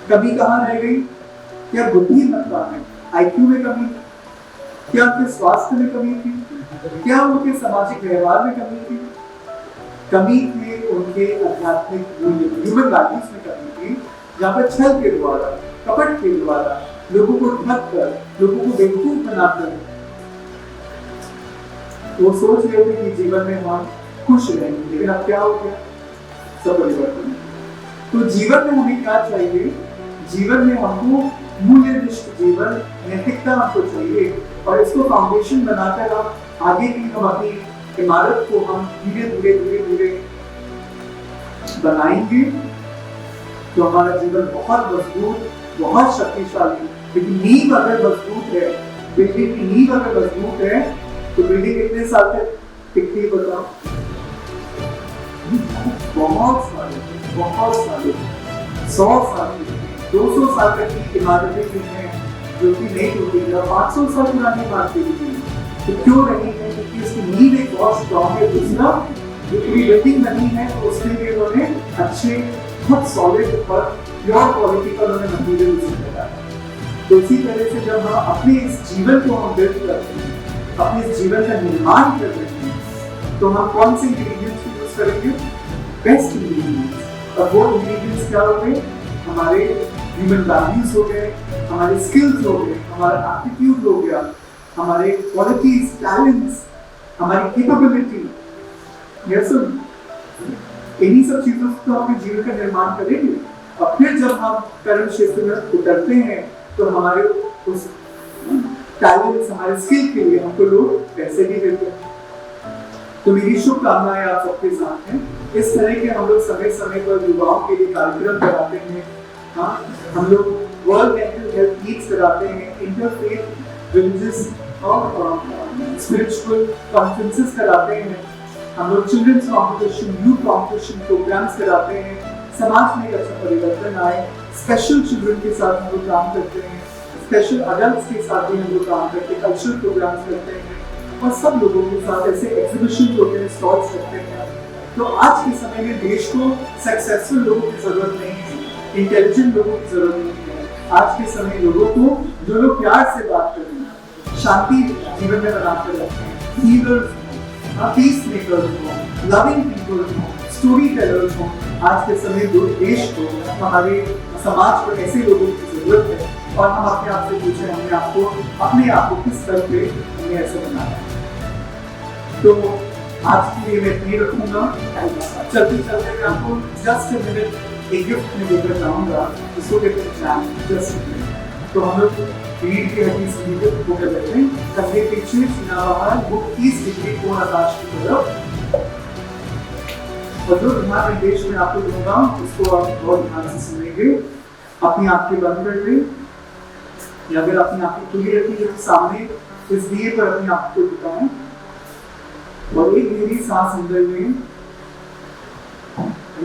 कमी कहाँ रह गई? क्या बुद्धि मतलब है, आईक्यू में कमी, क्या उनके स्वास्थ्य में कमी थी, क्या उनके सामाजिक व्यवहार में कमी थी? कमी थी उनके आध्यात्मिक मूल्य, ह्यूमन वैल्यूज में कमी थी, जहाँ पर छल के द्वारा, कपट के द्वारा, लोगों को ठग कर, लोगों को बेवकूफ बनाकर वो सोच रहे थे कि जीवन में हम खुश रहेंगे, लेकिन अब क्या हो गया? सब परिवर्तन। तो जीवन में हमें क्या चाहिए? जीवन में हमको मूल्यनिष्ठ जीवन, नैतिकता हमको चाहिए, और इसको फाउंडेशन बनाकर हम आगे की हम अपनी इमारत को हम धीरे धीरे बनाएंगे, तो हमारा जीवन बहुत मजबूत, बहुत शक्तिशाली। लेकिन नींव अगर मजबूत है, बिल्डिंग की नींव अगर मजबूत है, तो बिल्डिंग कितने साल तक टिकती है बताओ? बहुत साल, 100 साल, 200 साल तक की इमारतें भी हैं जो कि नहीं टूटी है, 500 साल पुरानी इमारतें भी हैं। तो क्यों नहीं है? क्योंकि इसकी नींव एक बहुत स्ट्रॉन्ग है। दूसरा, जो पूरी बिल्डिंग बनी है तो उसके लिए उन्होंने अच्छे, बहुत सॉलिड और प्योर क्वालिटी का उन्होंने मटेरियल यूज किया। तो इसी तरह से जब हम अपने इस जीवन को हम बिल्ड करते हैं, अपने इस जीवन का निर्माण कर रहे हैं, तो हम कौन से इंग्रेडिएंट्स यूज करेंगे? Best ingredients. और वो इंग्रेडिएंट्स क्या हो गए? हमारे ह्यूमन वैल्यूज हो गए, हमारे स्किल्स हो गए, हमारा एप्टीट्यूड हो गया, हमारे क्वालिटीज, टैलेंट्स, हमारी कैपेबिलिटी। यस, इन्हीं सब चीजों से तो अपने जीवन का निर्माण करेंगे। और फिर जब हम कर्म क्षेत्र में उतरते हैं तो हमारे उस टैलेंट्स, हमारे स्किल के लिए हमको लोग पैसे भी देते हैं। तो मेरी शुभकामनाएं आप सबके साथ हैं। इस तरह के हम लोग समय समय पर युवाओं के लिए कार्यक्रम कराते हैं। हाँ, हम लोग वर्ल्ड मेंटल हेल्थ वीक्स कराते हैं, इंटरफेथ रिलीजियस और स्पिरिचुअल कॉन्फ्रेंसेस कराते हैं। हम लोग children's competition, youth competition programmes कराते हैं। समाज में एक अच्छा परिवर्तन आए। स्पेशल चिल्ड्रन के साथ हम लोग काम करते हैं, स्पेशल अडल्ट्स के साथ भी हम लोग काम करते हैं, कल्चरल प्रोग्राम्स करते हैं, और सब लोगों के साथ ऐसे एग्जीबिशन होते हैं, स्टॉल्स करते हैं। तो आज के समय में देश को सक्सेसफुल लोगों की जरूरत नहीं है, इंटेलिजेंट लोगों की जरूरत नहीं है। आज के समय लोगों को, जो लोग प्यार से बात करते हैं, शांति जीवन में बनाकर रखते हैं, हीलर्स हो, पीस मेकर्स हो, लविंग पीपल हो, स्टोरी टेलर्स हो। आज के समय देश को, हमारे समाज को ऐसे लोगों की जरूरत है। और हम अपने आप से पूछे, हमने आपको अपने आप को किस स्तर पे हमने ऐसे बनाया। तो आज के लिए मैं इतनी रखूंगा। चलते चलते मैं आपको जस्ट अ मिनट एक गिफ्ट में देकर जाऊंगा, जिसको कहते हैं चांद, जस्ट अ मिनट। तो हम लोग रीढ़ की हड्डी से नीचे वो कर लेते हैं, कंधे पीछे, सीना बाहर, वो 30 डिग्री कोण आकाश की तरफ। और जो ध्यान निर्देश में आपको दूंगा उसको आप बहुत ध्यान से सुनेंगे। अपनी आंखें बंद कर लें, या अगर अपनी आंखें खुली रखी है तो सामने इस दिए पर अपनी आंख को टिकाएं, और एक गहरी सांस अंदर लें,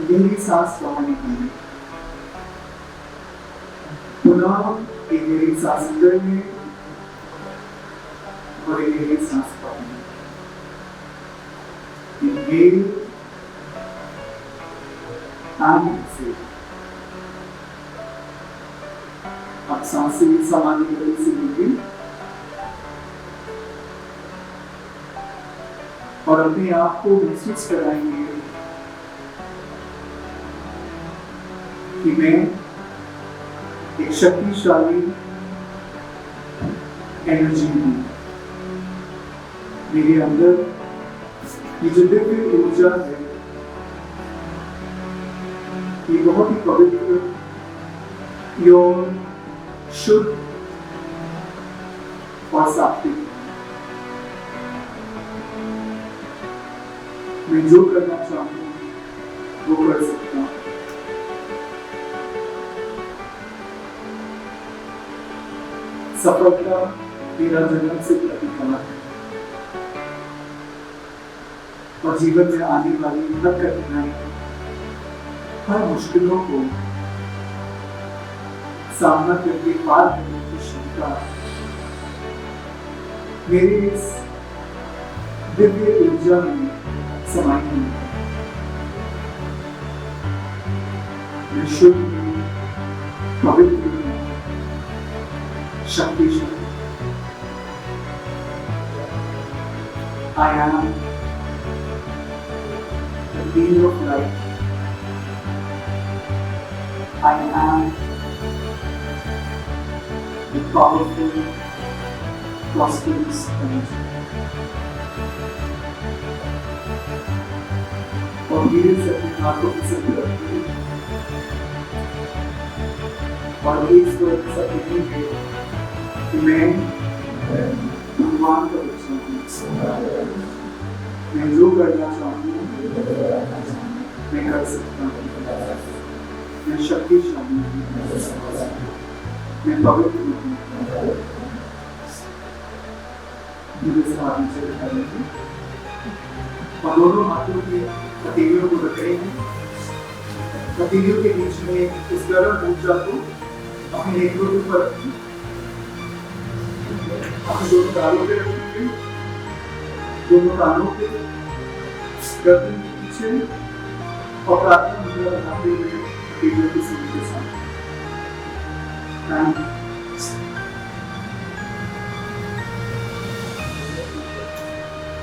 गहरी सांस बाहर निकालें। पुनः एक गहरी सांस अंदर लें और एक गहरी सांस बाहर निकालें। से अब सांसें सामान्य गति से लीजिए और अपने आप को महसूस कराएंगे कि मैं एक शक्तिशाली एनर्जी हूं। मेरे अंदर ये जो दिव्य ऊर्जा है, ये बहुत ही पवित्र, प्योर, शुद्ध और सात्विक। मैं जो करना चाहूँ वो कर सकता हूँ। सफलता मेरा जन्म से प्रतिफल है। और जीवन में आने वाली हर कठिनाई, हर मुश्किलों को सामना करके पार करने की क्षमता मेरी इस दिव्य ऊर्जा में समाई हुई है। मैं शुद्ध हूँ, पवित्र हूँ, शक्तिशाली। I am the being of light. I am the powerful, prosperous energy. और धीरे से अपने हाथों की सिद्ध रखते हैं और एक स्वर सब कहेंगे कि मैं भगवान का बच्चा हूँ। मैं जो करना चाहूँ मैं कर सकता हूँ। मैं शक्तिशाली हूँ, मैं पवित्र हूँ। मुझे से हाथ नीचे रखा लेंगे और दोनों हाथों की हथेलियों को रखेंगे। हथेलियों के बीच में इस गर्म ऊर्जा को अपने नेत्रों के ऊपर रखें। अपने दोनों गालों पे रखेंगे, दोनों कानों पे, गर्दन के पीछे और प्रार्थना मुद्रा बनाते हुए हथेलियों के सिर के साथ।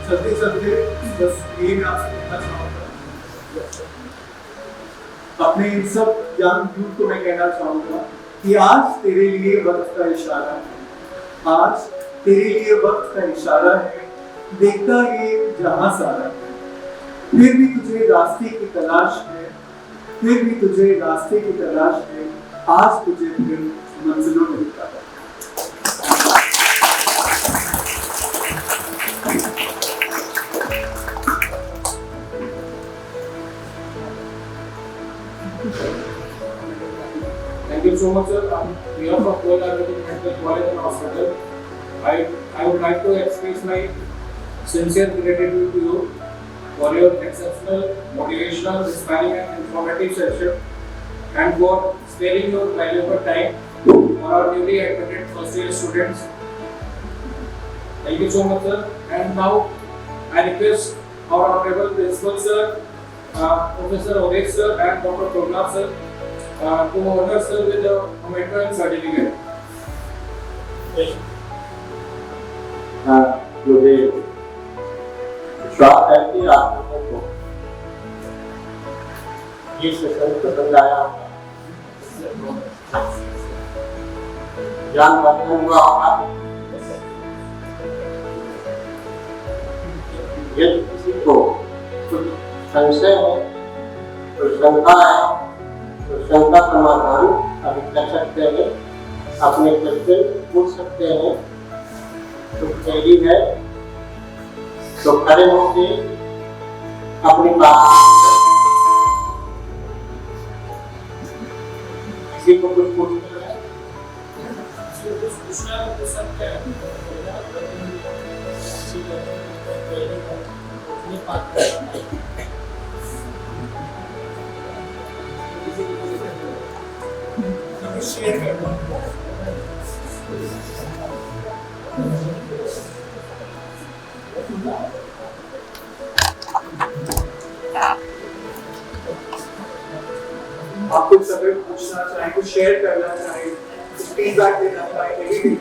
चलते चलते बस ये मैं आपसे कहना चाहूँगा, अपने इन सब ज्ञान दूत को मैं कहना चाहूँगा कि आज तेरे लिए वक्त का इशारा है। आज तेरे लिए वक्त का इशारा है। देखता ये जहां सारा है, फिर भी तुझे रास्ते की तलाश है, फिर भी तुझे रास्ते की तलाश है। आज तुझे फिर मंजिलों में दिखा है। Thank you so much, sir. On behalf of Gold Ayurvedic Medical College and Hospital, I would like to express my sincere gratitude to you for your exceptional, motivational, inspiring, and informative session, and for sparing your valuable time for our newly admitted first year students. Thank you so much, sir. And now I request our honorable principal, sir, Professor Odesh, sir, and Dr. Prabhat, sir, to honor sir with the memento and certificate. मुझे विश्वास है कि आप लोगों को ये session पसंद आया, ज्ञानवर्धन हुआ होगा। यदि किसी को कुछ संशय है, कुछ शंका है, तो शंका समाधान अभी कर सकते हैं, अपने क्वेश्चन पूछ सकते हैं। तो देरी है तो खड़े होके अपनी बात, किसी को कुछ पूछना है आप कुछ अगर पूछना चाहें, कुछ शेयर करना चाहें, कुछ फीडबैक देना चाहें, एनीथिंग।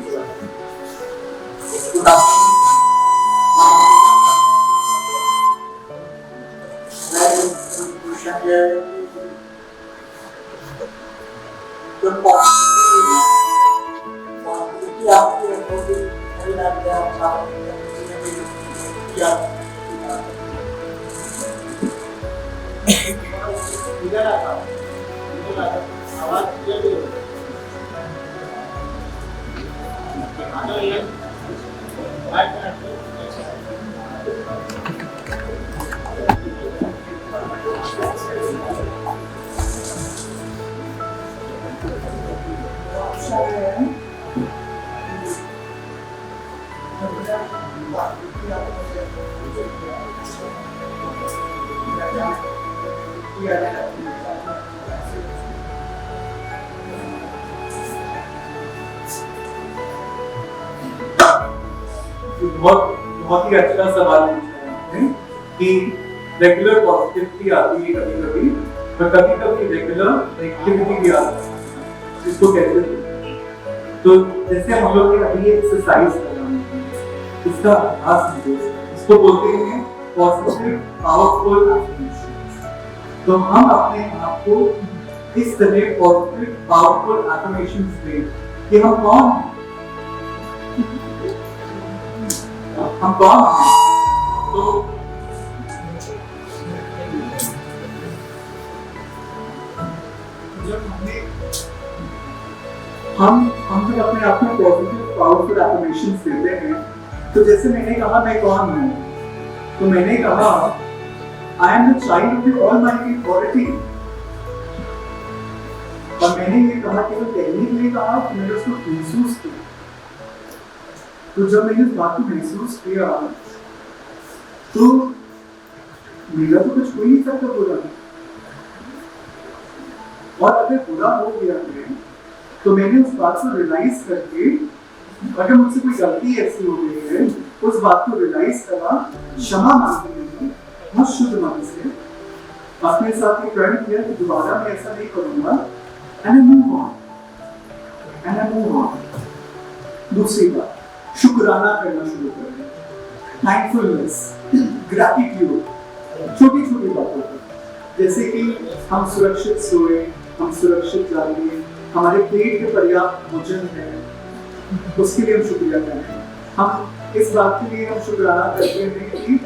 बहुत ही अच्छा सवाल पूछा है आपने कि रेगुलर पॉजिटिविटी आती है कभी कभी, और कभी कभी रेगुलर नेगेटिविटी भी आती है। इसको कैसे देखें? तो जैसे हम लोग ने अभी एक्सरसाइज करना, इसका अभ्यास है, इसको बोलते हैं पॉजिटिव पावरफुल अफर्मेशन। तो हम अपने आप को इस तरह पॉजिटिव पावरफुल अफर्मेशंस दें कि हम कौन हैं, हम कौन हैं। तो जब हम जब अपने आप में पॉजिटिव पावरफुल अफर्मेशंस देते हैं, तो जैसे मैंने कहा मैं कौन हूँ, तो मैंने कहा I am the child of the almighty authority, और मैंने ये कहा कि मैं पहले के लिए कहा कि मैंने उसको महसूस किया। तो जब मैंने इस बात को महसूस किया तो मेरा तो कुछ हो ही नहीं सकता बुरा, और अगर बुरा हो गया है तो मैंने उस बात को रियलाइज करके, अगर मुझसे कोई गलती ऐसी हो गई है, उस बात को रियलाइज करा, क्षमा मांगने में बहुत शुद्ध मन से अपने साथ ये प्रण किया कि दोबारा मैं ऐसा नहीं करूंगा, and I move on, and I move on। दूसरी बात, शुक्राना करना शुरू कर दें, थैंकफुलनेस, ग्रैटिट्यूड, छोटी छोटी बातों पर, जैसे कि हम सुरक्षित सोए, हम सुरक्षित जागे, हमारे पेट में पर्याप्त भोजन है, उसके लिए हम शुक्रिया करें। हम इस बात के लिए हम शुक्राना करते हैं कि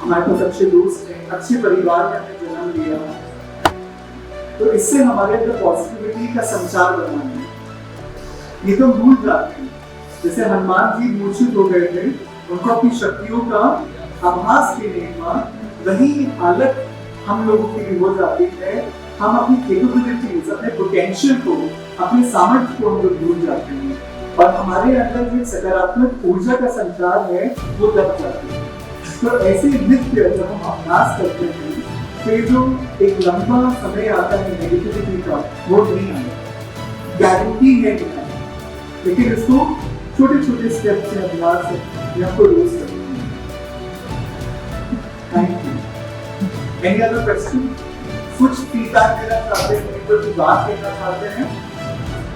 हमारे पास अच्छे दोस्त हैं, अच्छे परिवार में हमने जन्म लिया, तो इससे हमारे अंदर पॉजिटिविटी का संचार बनना है। ये तो भूल जाते हैं, जैसे हनुमान जी मूर्छित हो गए थे, उनको अपनी शक्तियों का आभास भी नहीं हुआ, वही हालत हम लोगों की भी हो जाती है। हम अपनी कैपेबिलिटीज, अपने पोटेंशियल को, अपने सामर्थ्य को हम लोग भूल जाते हैं, और हमारे अंदर जो सकारात्मक ऊर्जा का संचार है वो दब जाती है। तो ऐसे नित्य जब हम अभ्यास करते हैं, फिर जो एक लंबा समय आता है नेगेटिविटी का, वो नहीं आएगा, गारंटी है कि नहीं, लेकिन इसको छोटे छोटे स्टेप से अभ्यास से आपको रोज करना है। Thank you. Any other question? कुछ फीडबैक देना चाहते हैं, कोई बात कहना चाहते हैं?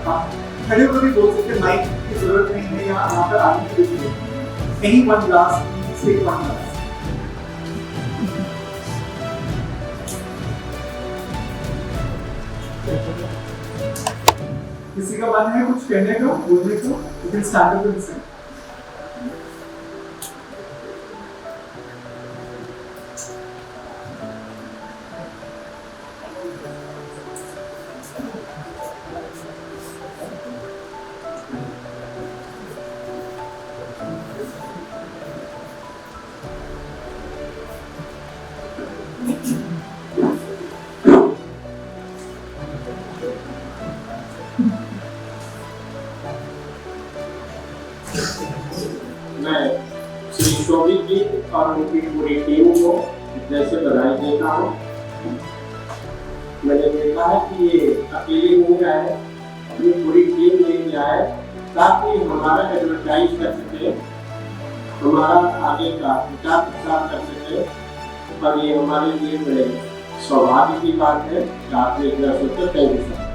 हाँ, खड़े होकर भी बोल सकते हैं, माइक की जरूरत नहीं है, यहाँ पर आने की जरूरत नहीं। Any one last, state one last. किसी का मन है कुछ कहने का, बोलने को? You can stand up and say. मैं श्री शोभित जी और उनकी पूरी टीम को जैसे बधाई देता हूँ। मैंने देखा है कि ये अकेले नहीं आए, अपनी पूरी टीम लेके आए ताकि हमारा एडवर्टाइज कर सके, हमारा आगे का विचार प्रसार कर सके, और ये हमारे लिए बड़े सौभाग्य की बात है कि आपने इतना सोचा। Thank you sir.